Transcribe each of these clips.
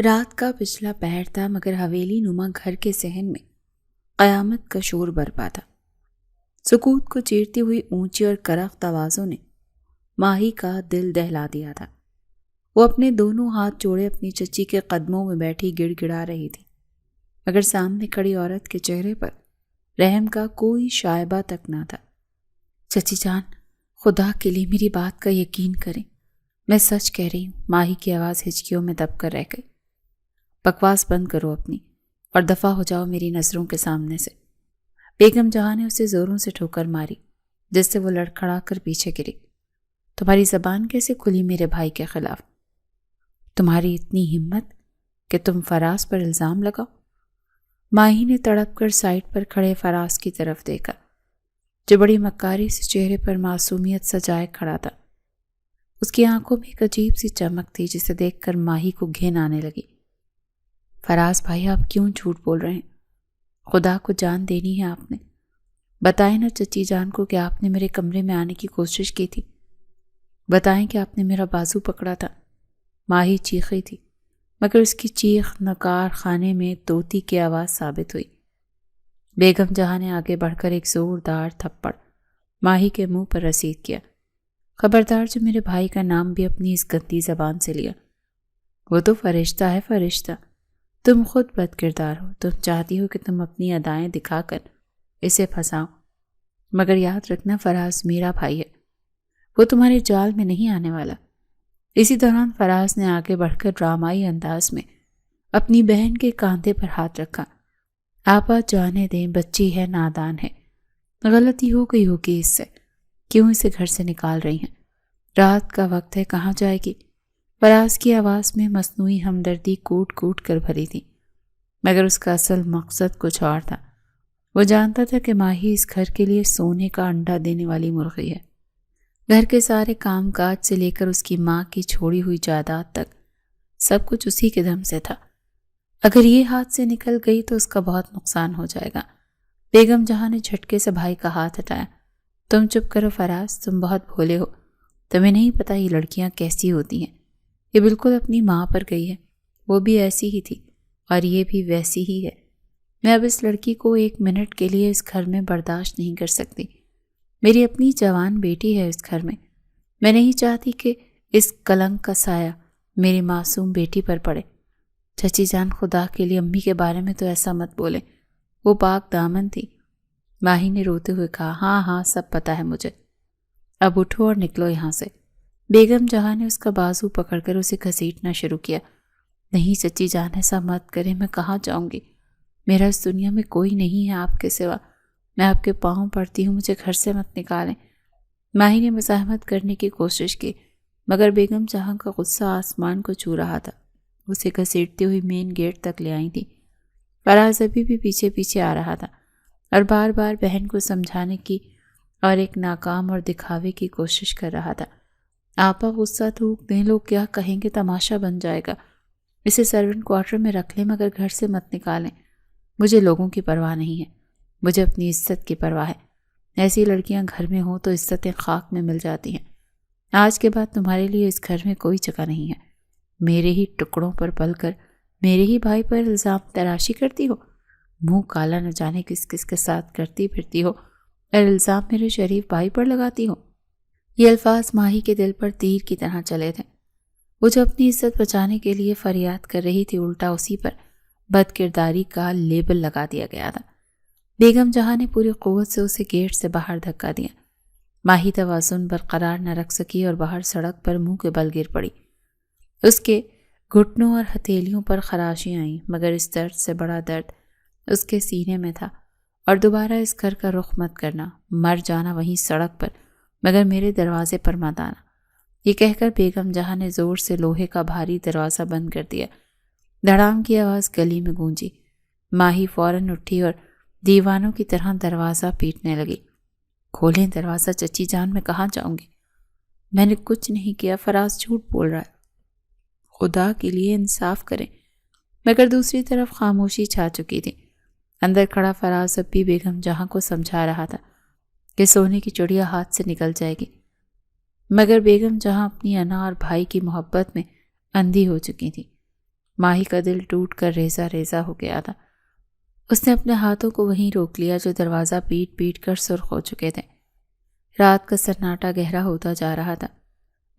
رات کا پچھلا پہر تھا مگر حویلی نما گھر کے صحن میں قیامت کا شور برپا تھا۔ سکوت کو چیرتی ہوئی اونچی اور کرخت آوازوں نے ماہی کا دل دہلا دیا تھا۔ وہ اپنے دونوں ہاتھ جوڑے اپنی چچی کے قدموں میں بیٹھی گڑ گڑا رہی تھی، مگر سامنے کھڑی عورت کے چہرے پر رحم کا کوئی شائبہ تک نہ تھا۔ چچی جان، خدا کے لیے میری بات کا یقین کریں، میں سچ کہہ رہی ہوں۔ ماہی کی آواز ہچکیوں میں دب کر رہ گئی۔ بکواس بند کرو اپنی اور دفع ہو جاؤ میری نظروں کے سامنے سے۔ بیگم جہاں نے اسے زوروں سے ٹھوکر ماری، جس سے وہ لڑکھڑا کر پیچھے گری۔ تمہاری زبان کیسے کھلی میرے بھائی کے خلاف؟ تمہاری اتنی ہمت کہ تم فراز پر الزام لگاؤ؟ ماہی نے تڑپ کر سائٹ پر کھڑے فراز کی طرف دیکھا، جو بڑی مکاری سے چہرے پر معصومیت سجائے کھڑا تھا۔ اس کی آنکھوں میں ایک عجیب سی چمک تھی جسے دیکھ کر ماہی کو گھن آنے لگی۔ فراز بھائی، آپ کیوں جھوٹ بول رہے ہیں؟ خدا کو جان دینی ہے آپ نے۔ بتائیں نا چچی جان کو کہ آپ نے میرے کمرے میں آنے کی کوشش کی تھی۔ بتائیں کہ آپ نے میرا بازو پکڑا تھا۔ ماہی چیخی تھی، مگر اس کی چیخ نکار خانے میں طوطی کی آواز ثابت ہوئی۔ بیگم جہاں نے آگے بڑھ کر ایک زوردار تھپڑ ماہی کے منہ پر رسید کیا۔ خبردار جو میرے بھائی کا نام بھی اپنی اس گندی زبان سے لیا۔ وہ تو فرشتہ ہے، فرشتہ۔ تم خود بد کردار ہو۔ تم چاہتی ہو کہ تم اپنی ادائیں دکھا کر اسے پھنساؤ، مگر یاد رکھنا فراز میرا بھائی ہے، وہ تمہارے جال میں نہیں آنے والا۔ اسی دوران فراز نے آگے بڑھ کر ڈرامائی انداز میں اپنی بہن کے کاندھے پر ہاتھ رکھا۔ آپا جانے دیں، بچی ہے، نادان ہے، غلطی ہو گئی ہوگی اس سے، کیوں اسے گھر سے نکال رہی ہیں؟ رات کا وقت ہے، کہاں جائے گی؟ فراز کی آواز میں مصنوعی ہمدردی کوٹ کوٹ کر بھری تھی، مگر اس کا اصل مقصد کچھ اور تھا۔ وہ جانتا تھا کہ ماہی اس گھر کے لیے سونے کا انڈا دینے والی مرغی ہے۔ گھر کے سارے کام کاج سے لے کر اس کی ماں کی چھوڑی ہوئی جائیداد تک سب کچھ اسی کے دم سے تھا۔ اگر یہ ہاتھ سے نکل گئی تو اس کا بہت نقصان ہو جائے گا۔ بیگم جہاں نے جھٹکے سے بھائی کا ہاتھ ہٹایا۔ تم چپ کرو فراز، تم بہت بھولے ہو، تمہیں نہیں پتا یہ لڑکیاں کیسی ہوتی ہیں۔ یہ بالکل اپنی ماں پر گئی ہے، وہ بھی ایسی ہی تھی اور یہ بھی ویسی ہی ہے۔ میں اب اس لڑکی کو ایک منٹ کے لیے اس گھر میں برداشت نہیں کر سکتی۔ میری اپنی جوان بیٹی ہے اس گھر میں، میں نہیں چاہتی کہ اس کلنک کا سایہ میری معصوم بیٹی پر پڑے۔ چچی جان، خدا کے لیے امی کے بارے میں تو ایسا مت بولے، وہ پاک دامن تھی۔ ماہی نے روتے ہوئے کہا، ہاں ہاں سب پتا ہے مجھے، اب اٹھو اور نکلو یہاں سے۔ بیگم جہاں نے اس کا بازو پکڑ کر اسے گھسیٹنا شروع کیا۔ نہیں چچی جان، ایسا مت کریں، میں کہاں جاؤں گی؟ میرا اس دنیا میں کوئی نہیں ہے آپ کے سوا، میں آپ کے پاؤں پڑتی ہوں، مجھے گھر سے مت نکالیں۔ ماہی نے مزاحمت کرنے کی کوشش کی، مگر بیگم جہاں کا غصہ آسمان کو چھو رہا تھا۔ اسے گھسیٹتی ہوئی مین گیٹ تک لے آئی تھی۔ فراز ابھی بھی پیچھے پیچھے آ رہا تھا اور بار بار بہن کو سمجھانے کی اور ایک ناکام اور دکھاوے کی کوشش کر رہا تھا۔ آپا غصہ تھوک دیں، لوگ کیا کہیں گے، تماشا بن جائے گا۔ اسے سرونٹ کوارٹر میں رکھ لیں مگر گھر سے مت نکالیں۔ مجھے لوگوں کی پرواہ نہیں ہے، مجھے اپنی عزت کی پرواہ ہے۔ ایسی لڑکیاں گھر میں ہوں تو عزتیں خاک میں مل جاتی ہیں۔ آج کے بعد تمہارے لیے اس گھر میں کوئی جگہ نہیں ہے۔ میرے ہی ٹکڑوں پر پل کر میرے ہی بھائی پر الزام تراشی کرتی ہو، منہ کالا نہ جانے کس کس کے ساتھ کرتی پھرتی ہو اور الزام میرے شریف بھائی پر لگاتی ہو۔ یہ الفاظ ماہی کے دل پر تیر کی طرح چلے تھے۔ وہ جو اپنی عزت بچانے کے لیے فریاد کر رہی تھی، الٹا اسی پر بد کرداری کا لیبل لگا دیا گیا تھا۔ بیگم جہاں نے پوری قوت سے اسے گیٹ سے باہر دھکا دیا۔ ماہی توازن برقرار نہ رکھ سکی اور باہر سڑک پر منہ کے بل گر پڑی۔ اس کے گھٹنوں اور ہتھیلیوں پر خراشیاں آئیں، مگر اس درد سے بڑا درد اس کے سینے میں تھا۔ اور دوبارہ اس گھر کا رخ مت کرنا، مر جانا وہیں سڑک پر، مگر میرے دروازے پر مت آنا۔ یہ کہہ کر بیگم جہاں نے زور سے لوہے کا بھاری دروازہ بند کر دیا۔ دھڑام کی آواز گلی میں گونجی۔ ماہی فوراً اٹھی اور دیوانوں کی طرح دروازہ پیٹنے لگی۔ کھولیں دروازہ چچی جان، میں کہاں جاؤں گی؟ میں نے کچھ نہیں کیا، فراز جھوٹ بول رہا ہے، خدا کے لیے انصاف کریں۔ مگر دوسری طرف خاموشی چھا چکی تھی۔ اندر کھڑا فراز اب بھی بیگم جہاں کو سمجھا رہا تھا کہ سونے کی چڑیا ہاتھ سے نکل جائے گی، مگر بیگم جہاں اپنی انا اور بھائی کی محبت میں اندھی ہو چکی تھی۔ ماہی کا دل ٹوٹ کر ریزہ ریزہ ہو گیا تھا۔ اس نے اپنے ہاتھوں کو وہیں روک لیا جو دروازہ پیٹ پیٹ کر سرخ ہو چکے تھے۔ رات کا سناٹا گہرا ہوتا جا رہا تھا۔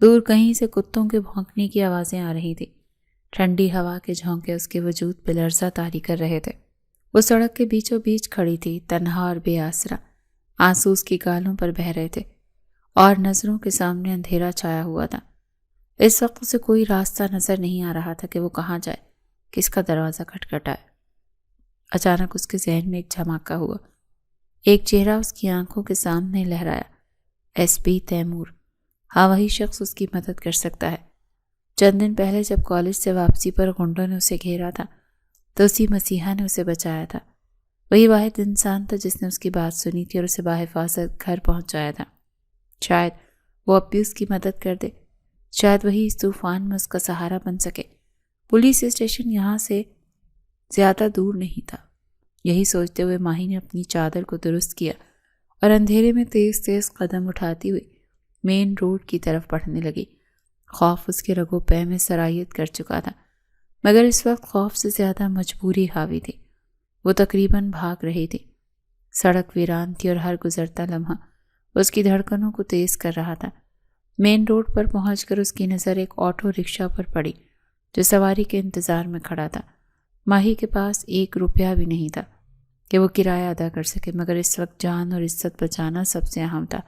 دور کہیں سے کتوں کے بھونکنے کی آوازیں آ رہی تھی۔ ٹھنڈی ہوا کے جھونکے اس کے وجود پہ لرزہ طاری کر رہے تھے۔ وہ سڑک کے بیچوں بیچ کھڑی تھی، تنہا اور بے آسرا۔ آنسو اس کی گالوں پر بہہ رہے تھے اور نظروں کے سامنے اندھیرا چھایا ہوا تھا۔ اس وقت اسے کوئی راستہ نظر نہیں آ رہا تھا کہ وہ کہاں جائے، کس کا دروازہ کھٹکھٹائے۔ اچانک اس کے ذہن میں ایک جھماکا ہوا۔ ایک چہرہ اس کی آنکھوں کے سامنے لہرایا۔ S P Timur. ہاں، وہی شخص اس کی مدد کر سکتا ہے۔ چند دن پہلے جب کالج سے واپسی پر غنڈوں نے اسے گھیرا تھا تو اسی مسیحا نے اسے بچایا تھا۔ وہی واحد انسان تھا جس نے اس کی بات سنی تھی اور اسے بحفاظت گھر پہنچایا تھا۔ شاید وہ اب بھی اس کی مدد کر دے، شاید وہی اس طوفان میں اس کا سہارا بن سکے۔ پولیس اسٹیشن یہاں سے زیادہ دور نہیں تھا۔ یہی سوچتے ہوئے ماہی نے اپنی چادر کو درست کیا اور اندھیرے میں تیز تیز قدم اٹھاتی ہوئی مین روڈ کی طرف بڑھنے لگی۔ خوف اس کے رگوں پے میں سرایت کر چکا تھا، مگر اس وقت خوف سے زیادہ مجبوری حاوی تھی۔ وہ تقریباً بھاگ رہی تھی۔ سڑک ویران تھی اور ہر گزرتا لمحہ اس کی دھڑکنوں کو تیز کر رہا تھا۔ مین روڈ پر پہنچ کر اس کی نظر ایک آٹو رکشہ پر پڑی جو سواری کے انتظار میں کھڑا تھا۔ ماہی کے پاس 1 روپیہ بھی نہیں تھا کہ وہ کرایہ ادا کر سکے، مگر اس وقت جان اور عزت بچانا سب سے اہم تھا۔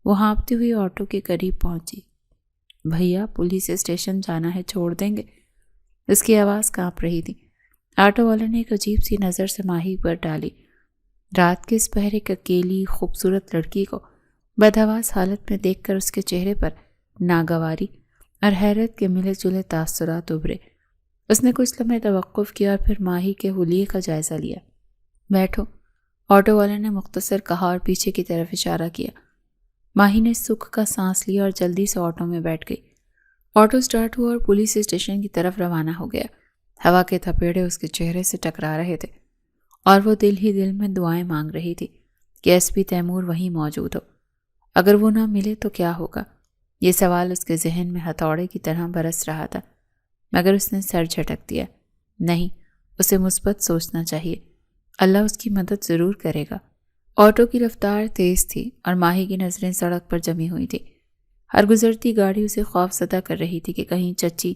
وہ ہانپتی ہوئی آٹو کے قریب پہنچی۔ بھیا، پولیس اسٹیشن جانا ہے، چھوڑ دیں گے؟ اس کی آواز کانپ رہی تھی۔ آٹو والے نے ایک عجیب سی نظر سے ماہی پر ڈالی۔ رات کے اس پہر ایک اکیلی خوبصورت لڑکی کو بدحواس حالت میں دیکھ کر اس کے چہرے پر ناگواری اور حیرت کے ملے جلے تاثرات ابھرے۔ اس نے کچھ لمحے توقف کیا اور پھر ماہی کے حلیے کا جائزہ لیا۔ بیٹھو، آٹو والے نے مختصر کہا اور پیچھے کی طرف اشارہ کیا۔ ماہی نے سکھ کا سانس لیا اور جلدی سے آٹو میں بیٹھ گئی۔ آٹو سٹارٹ ہوا اور پولیس اسٹیشن کی طرف روانہ ہو گیا۔ ہوا کے تھپیڑے اس کے چہرے سے ٹکرا رہے تھے اور وہ دل ہی دل میں دعائیں مانگ رہی تھی کہ ایس پی تیمور وہیں موجود ہو۔ اگر وہ نہ ملے تو کیا ہوگا؟ یہ سوال اس کے ذہن میں ہتھوڑے کی طرح برس رہا تھا، مگر اس نے سر جھٹک دیا۔ نہیں، اسے مثبت سوچنا چاہیے۔ اللہ اس کی مدد ضرور کرے گا۔ آٹو کی رفتار تیز تھی اور ماہی کی نظریں سڑک پر جمی ہوئی تھی۔ ہر گزرتی گاڑی اسے خوف زدہ کر رہی تھی کہ کہیں چچی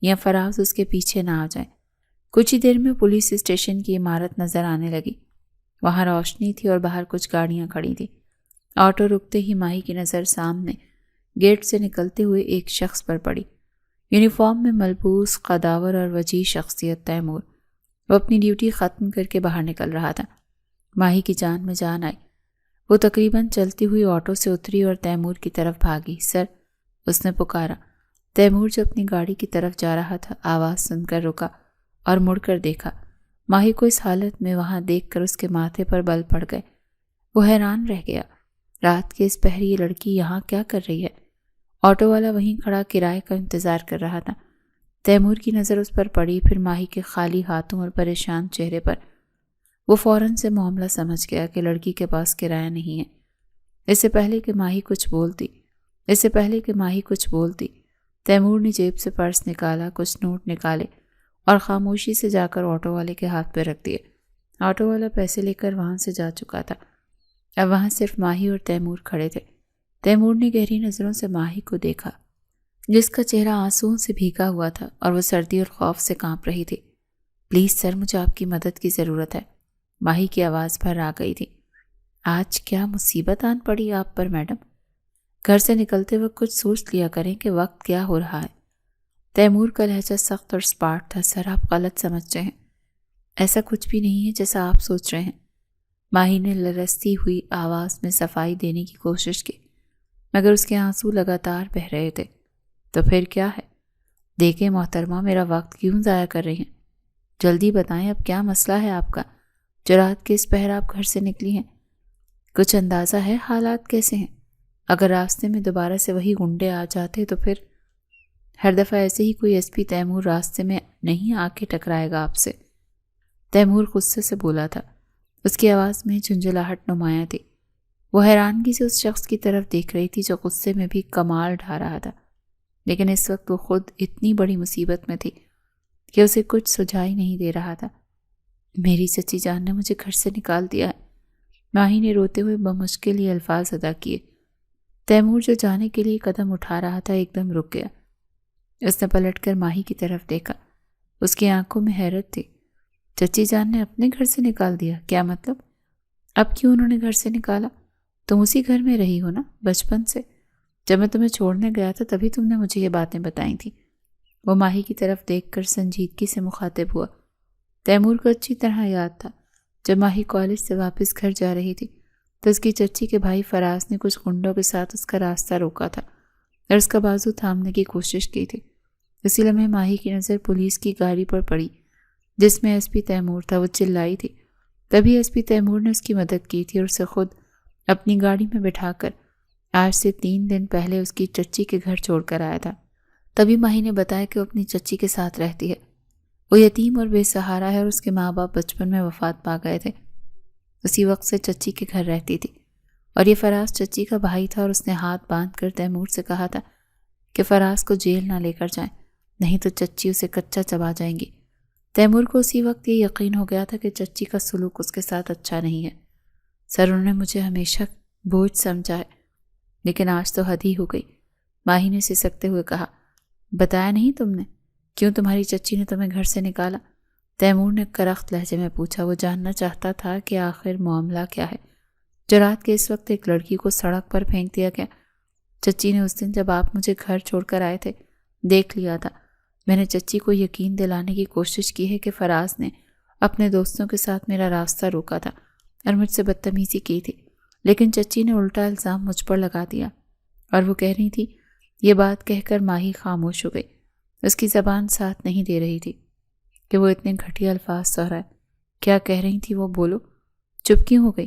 یا فراز اس کے پیچھے نہ آ جائیں۔ کچھ ہی دیر میں پولیس اسٹیشن کی عمارت نظر آنے لگی۔ وہاں روشنی تھی اور باہر کچھ گاڑیاں کھڑی تھیں۔ آٹو رکتے ہی ماہی کی نظر سامنے گیٹ سے نکلتے ہوئے ایک شخص پر پڑی۔ یونیفارم میں ملبوس قداور اور وجیح شخصیت تیمور۔ وہ اپنی ڈیوٹی ختم کر کے باہر نکل رہا تھا۔ ماہی کی جان میں جان آئی۔ وہ تقریباً چلتی ہوئی آٹو سے اتری اور تیمور کی طرف بھاگی۔ سر، اس نے پکارا۔ تیمور جو اپنی گاڑی کی طرف جا رہا تھا آواز سن کر رکا اور مڑ کر دیکھا۔ ماہی کو اس حالت میں وہاں دیکھ کر اس کے ماتھے پر بل پڑ گئے۔ وہ حیران رہ گیا۔ رات کے اس پہر یہ لڑکی یہاں کیا کر رہی ہے؟ آٹو والا وہیں کھڑا کرائے کا انتظار کر رہا تھا۔ تیمور کی نظر اس پر پڑی، پھر ماہی کے خالی ہاتھوں اور پریشان چہرے پر۔ وہ فوراً سے معاملہ سمجھ گیا کہ لڑکی کے پاس کرایہ نہیں ہے۔ اس سے پہلے کہ ماہی کچھ بولتی تیمور نے جیب سے پرس نکالا، کچھ نوٹ نکالے اور خاموشی سے جا کر آٹو والے کے ہاتھ پہ رکھ دیے۔ آٹو والا پیسے لے کر وہاں سے جا چکا تھا۔ اب وہاں صرف ماہی اور تیمور کھڑے تھے۔ تیمور نے گہری نظروں سے ماہی کو دیکھا، جس کا چہرہ آنسوؤں سے بھیگا ہوا تھا اور وہ سردی اور خوف سے کانپ رہی تھی۔ پلیز سر، مجھے آپ کی مدد کی ضرورت ہے۔ ماہی کی آواز بھر آ گئی تھی۔ آج کیا مصیبت آن پڑی آپ پر میڈم؟ گھر سے نکلتے وقت کچھ سوچ لیا کریں کہ وقت کیا ہو رہا ہے۔ تیمور کا لہجہ سخت اور سپاٹ تھا۔ سر، آپ غلط سمجھ رہے ہیں۔ ایسا کچھ بھی نہیں ہے جیسا آپ سوچ رہے ہیں۔ ماہی نے لرزتی ہوئی آواز میں صفائی دینے کی کوشش کی، مگر اس کے آنسو لگاتار بہہ رہے تھے۔ تو پھر کیا ہے؟ دیکھیں محترمہ، میرا وقت کیوں ضائع کر رہی ہیں؟ جلدی بتائیں، اب کیا مسئلہ ہے آپ کا جو رات کے اس پہر آپ گھر سے نکلی ہیں؟ کچھ اندازہ ہے حالات کیسے ہیں؟ اگر راستے میں دوبارہ سے وہی غنڈے آ جاتے تو پھر؟ ہر دفعہ ایسے ہی کوئی ایس پی تیمور راستے میں نہیں آ کے ٹکرائے گا آپ سے؟ تیمور غصے سے بولا تھا۔ اس کی آواز میں جھنجھلاہٹ نمایاں تھی۔ وہ حیرانگی سے اس شخص کی طرف دیکھ رہی تھی جو غصے میں بھی کمال ڈھا رہا تھا، لیکن اس وقت وہ خود اتنی بڑی مصیبت میں تھی کہ اسے کچھ سجائی نہیں دے رہا تھا۔ میری چچی جان نے مجھے گھر سے نکال دیا ہے، ماہی نے روتے ہوئے بمشکل یہ الفاظ ادا کیے۔ تیمور جو جانے کے لیے قدم اٹھا رہا تھا ایک دم رک گیا۔ اس نے پلٹ کر ماہی کی طرف دیکھا۔ اس کی آنکھوں میں حیرت تھی۔ چچی جان نے اپنے گھر سے نکال دیا؟ کیا مطلب؟ اب کیوں انہوں نے گھر سے نکالا؟ تم اسی گھر میں رہی ہو نا بچپن سے؟ جب میں تمہیں چھوڑنے گیا تھا تبھی تم نے مجھے یہ باتیں بتائی تھیں۔ وہ ماہی کی طرف دیکھ کر سنجیدگی سے مخاطب ہوا۔ تیمور کو اچھی طرح یاد تھا جب ماہی کالج سے واپس گھر جا رہی تھی تو اس کی چچی کے بھائی فراز نے کچھ گنڈوں کے ساتھ اس کا راستہ روکا تھا اور اس کا بازو تھامنے کی کوشش کی تھی۔ اسی لمحے ماہی کی نظر پولیس کی گاڑی پر پڑی جس میں ایس پی تیمور تھا۔ وہ چلائی تھی، تبھی ایس پی تیمور نے اس کی مدد کی تھی اور اسے خود اپنی گاڑی میں بٹھا کر آج سے 3 دن پہلے اس کی چچی کے گھر چھوڑ کر آیا تھا۔ تبھی ماہی نے بتایا کہ وہ اپنی چچی کے ساتھ رہتی ہے، وہ یتیم اور بے سہارا ہے اور اس کے ماں باپ بچپن میں وفات پا گئے تھے۔ اسی وقت سے چچی کے گھر رہتی تھی اور یہ فراز چچی کا بھائی تھا اور اس نے ہاتھ باندھ کر تیمور سے کہا تھا کہ فراز کو جیل نہ لے کر جائیں، نہیں تو چچی اسے کچا چبا جائیں گی۔ تیمور کو اسی وقت یہ یقین ہو گیا تھا کہ چچی کا سلوک اس کے ساتھ اچھا نہیں ہے۔ سر، انہوں نے مجھے ہمیشہ بوجھ سمجھا ہے لیکن آج تو حد ہی ہو گئی، ماہی نے سسکتے ہوئے کہا۔ بتایا نہیں تم نے کیوں تمہاری چچی نے تمہیں گھر سے نکالا؟ تیمور نے کرخت لہجے میں پوچھا۔ وہ جاننا چاہتا تھا کہ آخر معاملہ کیا ہے جو رات کے اس وقت ایک لڑکی کو سڑک پر پھینک دیا گیا۔ چچی نے اس دن جب آپ مجھے گھر چھوڑ کر آئے تھے دیکھ لیا تھا۔ میں نے چچی کو یقین دلانے کی کوشش کی ہے کہ فراز نے اپنے دوستوں کے ساتھ میرا راستہ روکا تھا اور مجھ سے بدتمیزی کی تھی، لیکن چچی نے الٹا الزام مجھ پر لگا دیا اور وہ کہہ رہی تھی۔ یہ بات کہہ کر ماہی خاموش ہو گئی۔ اس کی زبان ساتھ نہیں دے رہی تھی کہ وہ اتنے گھٹیا الفاظ دہرائے۔ کیا کہہ رہی تھی وہ؟ بولو۔ چپ کیوں ہو گئی؟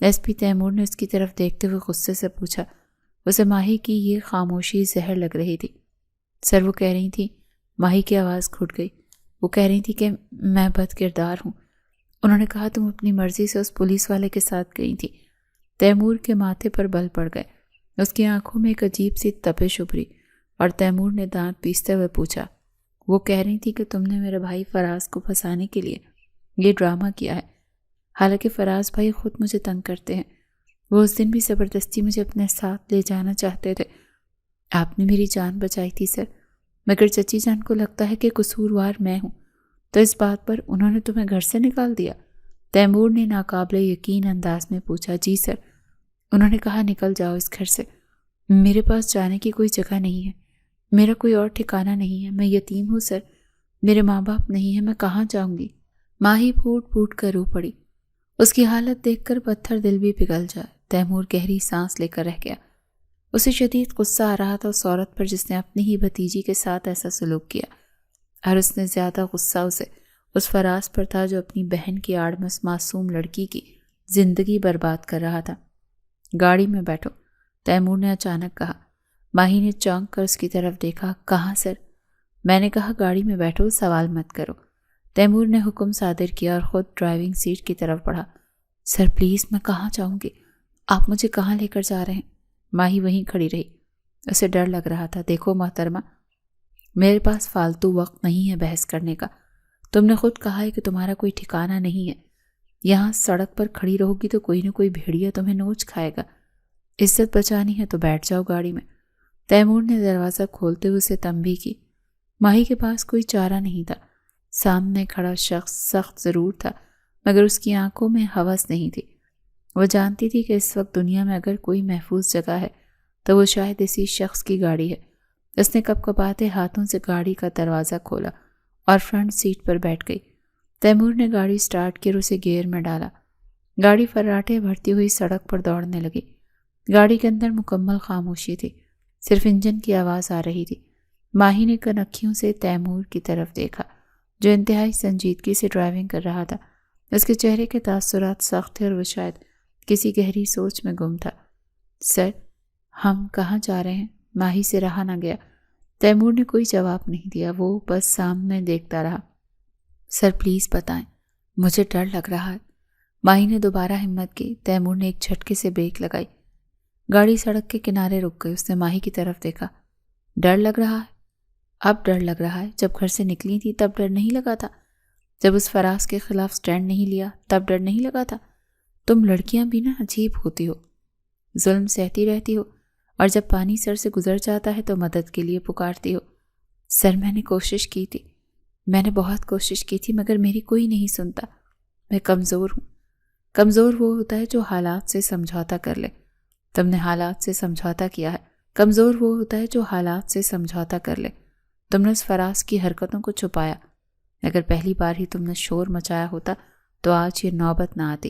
ایس پی تیمور نے اس کی طرف دیکھتے ہوئے غصے سے پوچھا۔ اسے ماہی کی یہ خاموشی زہر لگ رہی تھی۔ سر، وہ کہہ رہی تھی، ماہی کی آواز گھٹ گئی۔ وہ کہہ رہی تھی کہ میں بد کردار ہوں۔ انہوں نے کہا تم اپنی مرضی سے اس پولیس والے کے ساتھ گئی تھی۔ تیمور کے ماتھے پر بل پڑ گئے۔ اس کی آنکھوں میں ایک عجیب سی تپش ابھری اور تیمور نے دانت پیستے ہوئے پوچھا۔ وہ کہہ رہی تھی کہ تم نے میرے بھائی فراز کو پھنسانے کے لیے یہ ڈرامہ کیا ہے، حالانکہ فراز بھائی خود مجھے تنگ کرتے ہیں۔ وہ اس دن بھی زبردستی مجھے اپنے ساتھ لے جانا چاہتے تھے۔ آپ نے میری جان بچائی تھی سر، مگر چچی جان کو لگتا ہے کہ قصوروار میں ہوں، تو اس بات پر انہوں نے تمہیں گھر سے نکال دیا؟ تیمور نے ناقابل یقین انداز میں پوچھا۔ جی سر، انہوں نے کہا نکل جاؤ اس گھر سے۔ میرے پاس جانے کی کوئی جگہ نہیں ہے، میرا کوئی اور ٹھکانہ نہیں ہے، میں یتیم ہوں سر، میرے ماں باپ نہیں ہیں، میں کہاں جاؤں گی؟ ماہی پھوٹ پھوٹ کر رو پڑی۔ اس کی حالت دیکھ کر پتھر دل بھی پگھل جائے۔ تیمور گہری سانس لے کر رہ گیا۔ اسے شدید غصہ آ رہا تھا اس عورت پر جس نے اپنی ہی بھتیجی کے ساتھ ایسا سلوک کیا، اور اس نے زیادہ غصہ اسے اس فراز پر تھا جو اپنی بہن کی آڑ میں اس معصوم لڑکی کی زندگی برباد کر رہا تھا۔ گاڑی میں بیٹھو، تیمور نے اچانک کہا۔ ماہی نے چونک کر اس کی طرف دیکھا۔ کہاں سر؟ میں نے کہا گاڑی میں بیٹھو، سوال مت کرو۔ تیمور نے حکم صادر کیا اور خود ڈرائیونگ سیٹ کی طرف بڑھا۔ سر پلیز، میں کہاں جاؤں گی؟ آپ مجھے کہاں لے کر جا رہے ہیں؟ ماہی وہیں کھڑی رہی۔ اسے ڈر لگ رہا تھا۔ دیکھو محترمہ، میرے پاس فالتو وقت نہیں ہے بحث کرنے کا۔ تم نے خود کہا ہے کہ تمہارا کوئی ٹھکانہ نہیں ہے، یہاں سڑک پر کھڑی رہو گی تو کوئی نہ کوئی بھیڑیا تمہیں نوچ کھائے گا۔ عزت بچانی ہے تو بیٹھ جاؤ گاڑی میں۔ تیمور نے دروازہ کھولتے ہوئے اسے تنبیہ کی۔ ماہی کے پاس کوئی چارہ نہیں تھا۔ سامنے کھڑا شخص سخت ضرور تھا مگر اس کی آنکھوں میں ہوس نہیں تھی۔ وہ جانتی تھی کہ اس وقت دنیا میں اگر کوئی محفوظ جگہ ہے تو وہ شاید اسی شخص کی گاڑی ہے۔ اس نے کپکپاتے ہاتھوں سے گاڑی کا دروازہ کھولا اور فرنٹ سیٹ پر بیٹھ گئی۔ تیمور نے گاڑی سٹارٹ کی اور اسے گیئر میں ڈالا۔ گاڑی فراٹے بھرتی ہوئی سڑک پر دوڑنے لگی۔ گاڑی کے اندر مکمل خاموشی تھی، صرف انجن کی آواز آ رہی تھی۔ ماہی نے کنکھیوں سے تیمور کی طرف دیکھا جو انتہائی سنجیدگی سے ڈرائیونگ کر رہا تھا۔ اس کے چہرے کے تاثرات سخت تھے اور وہ شاید کسی گہری سوچ میں گم تھا۔ سر، ہم کہاں جا رہے ہیں؟ ماہی سے رہا نہ گیا۔ تیمور نے کوئی جواب نہیں دیا، وہ بس سامنے دیکھتا رہا۔ سر پلیز بتائیں، مجھے ڈر لگ رہا ہے۔ ماہی نے دوبارہ ہمت کی۔ تیمور نے ایک جھٹکے سے بریک لگائی۔ گاڑی سڑک کے کنارے رک گئی۔ اس نے ماہی کی طرف دیکھا۔ ڈر لگ رہا ہے؟ اب ڈر لگ رہا ہے، جب گھر سے نکلی تھی تب ڈر نہیں لگا تھا؟ جب اس فراز کے خلاف سٹینڈ نہیں لیا تب ڈر نہیں لگا تھا؟ تم لڑکیاں بھی نا عجیب ہوتی ہو، ظلم سہتی رہتی ہو، اور جب پانی سر سے گزر جاتا ہے تو مدد کے لیے پکارتی ہو۔ سر میں نے کوشش کی تھی، میں نے بہت کوشش کی تھی، مگر میری کوئی نہیں سنتا۔ میں کمزور ہوں۔ کمزور وہ ہوتا ہے جو حالات سے سمجھوتا کر لے۔ تم نے حالات سے سمجھوتا کیا ہے۔ کمزور وہ ہوتا ہے جو حالات سے سمجھوتا کر لے۔ تم نے اس فراز کی حرکتوں کو چھپایا۔ اگر پہلی بار ہی تم نے شور مچایا ہوتا تو آج یہ نوبت نہ آتی۔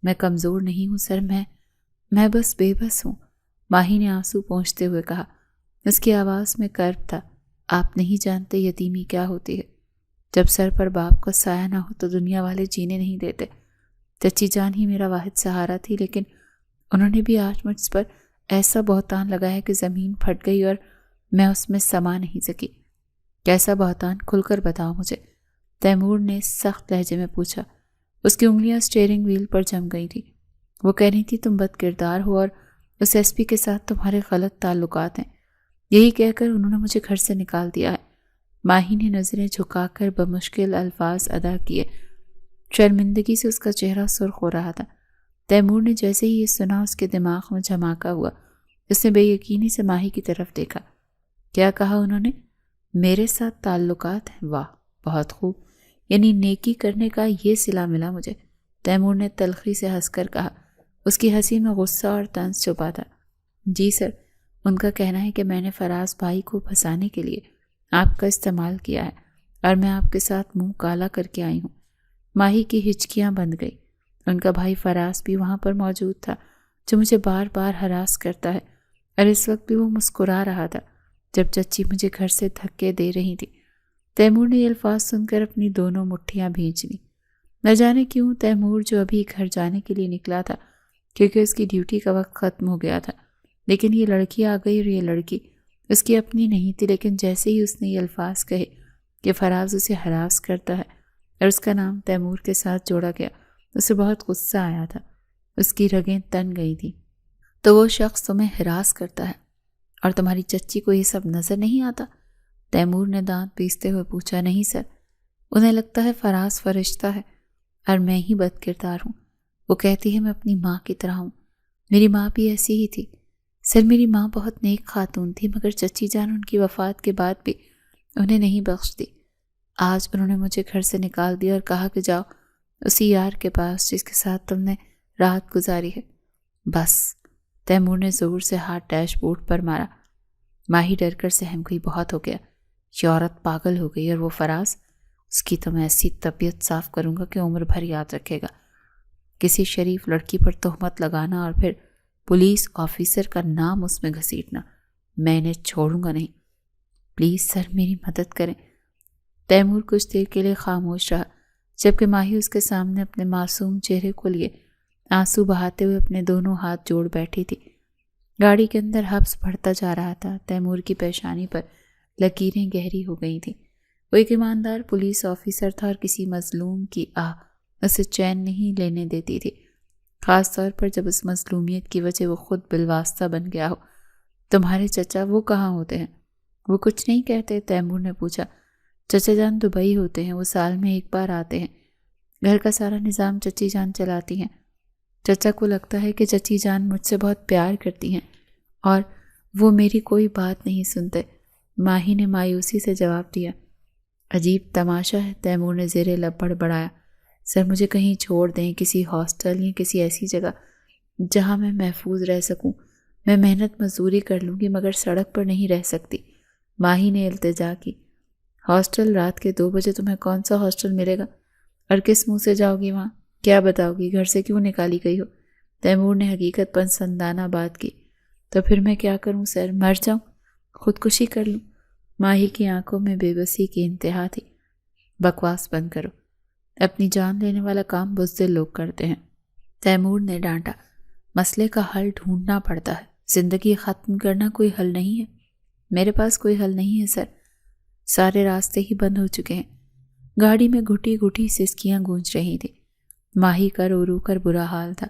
میں کمزور نہیں ہوں سر، میں بس بے بس ہوں، ماہی نے آنسو پونچھتے ہوئے کہا۔ اس کی آواز میں کرب تھا۔ آپ نہیں جانتے یتیمی کیا ہوتی ہے۔ جب سر پر باپ کا سایہ نہ ہو تو دنیا والے جینے نہیں دیتے۔ چچی جان ہی میرا واحد سہارا تھی، لیکن انہوں نے بھی آج مجھ پر ایسا بہتان لگایا کہ زمین پھٹ گئی اور میں اس میں سما نہیں سکی۔ کیسا بہتان؟ کھل کر بتاؤ مجھے، تیمور نے سخت لہجے میں پوچھا۔ اس کی انگلیاں سٹیئرنگ وہیل پر جم گئی تھی۔ وہ کہہ رہی تھی تم بد کردار ہو اور اس ایس پی کے ساتھ تمہارے غلط تعلقات ہیں۔ یہی کہہ کر انہوں نے مجھے گھر سے نکال دیا ہے۔ ماہی نے نظریں جھکا کر بمشکل الفاظ ادا کیے۔ شرمندگی سے اس کا چہرہ سرخ ہو رہا تھا۔ تیمور نے جیسے ہی یہ سنا اس کے دماغ میں جھماکا ہوا۔ اس نے بے یقینی سے ماہی کی طرف دیکھا۔ کیا کہا انہوں نے؟ میرے ساتھ تعلقات ہیں؟ واہ، بہت خوب، یعنی نیکی کرنے کا یہ صلہ ملا مجھے۔ تیمور نے تلخی سے ہنس کر کہا۔ اس کی ہنسی میں غصہ اور طنز چھپا تھا۔ جی سر، ان کا کہنا ہے کہ میں نے فراز بھائی کو پھنسانے کے لیے آپ کا استعمال کیا ہے اور میں آپ کے ساتھ منہ کالا کر کے آئی ہوں۔ ماہی کی ہچکیاں بند گئی۔ ان کا بھائی فراز بھی وہاں پر موجود تھا، جو مجھے بار بار ہراس کرتا ہے، اور اس وقت بھی وہ مسکرا رہا تھا جب چچی مجھے گھر سے دھکے دے رہی تھی۔ تیمور نے یہ الفاظ سن کر اپنی دونوں مٹھیاں بھینچ لیں۔ نہ جانے کیوں تیمور جو ابھی گھر جانے کے لیے نکلا تھا کیونکہ اس کی ڈیوٹی کا وقت ختم ہو گیا تھا، لیکن یہ لڑکی آ گئی اور یہ لڑکی اس کی اپنی نہیں تھی، لیکن جیسے ہی اس نے یہ الفاظ کہے کہ فراز اسے ہراس کرتا ہے اور اس کا نام تیمور کے ساتھ جوڑا گیا، اسے بہت غصہ آیا تھا۔ اس کی رگیں تن گئی تھیں۔ تو وہ شخص تمہیں ہراس کرتا ہے اور تمہاری چچی کو یہ سب نظر نہیں آتا؟ تیمور نے دانت پیستے ہوئے پوچھا۔ نہیں سر، انہیں لگتا ہے فراز فرشتہ ہے اور میں ہی بد کردار ہوں۔ وہ کہتی ہے میں اپنی ماں کی طرح ہوں۔ میری ماں بھی ایسی ہی تھی سر، میری ماں بہت نیک خاتون تھی، مگر چچی جان ان کی وفات کے بعد بھی انہیں نہیں بخش دی۔ آج انہوں نے مجھے گھر سے نکال دیا اور کہا کہ جاؤ اسی یار کے پاس جس کے ساتھ تم نے رات گزاری ہے۔ بس، تیمور نے زور سے ہاتھ ڈیش بورڈ پر مارا۔ ماہی ڈر کر سہم گئی۔ بہت ہو گیا، یہ عورت پاگل ہو گئی، اور وہ فراز، اس کی تو میں ایسی طبیعت صاف کروں گا کہ عمر بھر یاد رکھے گا۔ کسی شریف لڑکی پر تہمت لگانا اور پھر پولیس آفیسر کا نام اس میں گھسیٹنا، میں انہیں چھوڑوں گا نہیں۔ پلیز سر، میری مدد کریں۔ تیمور کچھ دیر کے لیے خاموش رہا، جبکہ ماہی اس کے سامنے اپنے معصوم چہرے کو لیے آنسو بہاتے ہوئے اپنے دونوں ہاتھ جوڑ بیٹھی تھی۔ گاڑی کے اندر حبس بڑھتا جا رہا تھا۔ تیمور کی پیشانی پر لکیریں گہری ہو گئی تھیں۔ وہ ایک ایماندار پولیس آفیسر تھا اور کسی مظلوم کی آہ اسے چین نہیں لینے دیتی تھی، خاص طور پر جب اس مظلومیت کی وجہ وہ خود بالواسطہ بن گیا ہو۔ تمہارے چچا وہ کہاں ہوتے ہیں؟ وہ کچھ نہیں کہتے؟ تیمور نے پوچھا۔ چچا جان دبئی ہوتے ہیں، وہ سال میں ایک بار آتے ہیں۔ گھر کا سارا نظام چچی جان چلاتی ہیں۔ چچا کو لگتا ہے کہ چچی جان مجھ سے بہت پیار کرتی ہیں اور وہ میری کوئی بات نہیں سنتے، ماہی نے مایوسی سے جواب دیا۔ عجیب تماشا ہے، تیمور نے زیر لب بڑبڑایا۔ سر، مجھے کہیں چھوڑ دیں، کسی ہاسٹل یا کسی ایسی جگہ جہاں میں محفوظ رہ سکوں۔ میں محنت مزدوری کر لوں گی مگر سڑک پر نہیں رہ سکتی، ماہی نے التجا کی۔ ہاسٹل؟ رات کے 2 بجے تمہیں کون سا ہاسٹل ملے گا؟ اور کس منہ سے جاؤ گی وہاں؟ کیا بتاؤ گی؟ گھر سے کیوں نکالی گئی ہو؟ تیمور نے حقیقت پسندانہ بات کی۔ تو پھر میں کیا کروں سر؟ مر جاؤں؟ خودکشی کر لوں؟ ماہی کی آنکھوں میں بے بسی کی انتہا تھی۔ بکواس بند کرو، اپنی جان لینے والا کام بزدل لوگ کرتے ہیں، تیمور نے ڈانٹا۔ مسئلے کا حل ڈھونڈنا پڑتا ہے، زندگی ختم کرنا کوئی حل نہیں ہے۔ میرے پاس کوئی حل نہیں ہے سر، سارے راستے ہی بند ہو چکے ہیں۔ گاڑی میں گھٹی گھٹی سسکیاں گونج رہی تھیں۔ ماہی کا رو رو کر برا حال تھا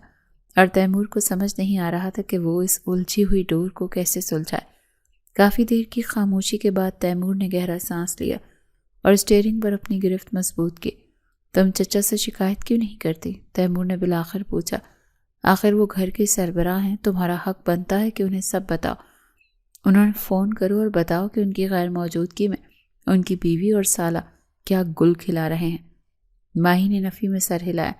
اور تیمور کو سمجھ نہیں آ رہا تھا کہ وہ اس الجھی ہوئی ڈور کو کیسے سلجھائے۔ کافی دیر کی خاموشی کے بعد تیمور نے گہرا سانس لیا اور اسٹیئرنگ پر اپنی گرفت مضبوط کی۔ تم چچا سے شکایت کیوں نہیں کرتی؟ تیمور نے بالآخر پوچھا۔ آخر وہ گھر کے سربراہ ہیں، تمہارا حق بنتا ہے کہ انہیں سب بتاؤ۔ انہیں فون کرو اور بتاؤ کہ ان کی غیر موجودگی میں ان کی بیوی اور سالہ کیا گل کھلا رہے ہیں۔ ماہی نے نفی میں سر ہلایا۔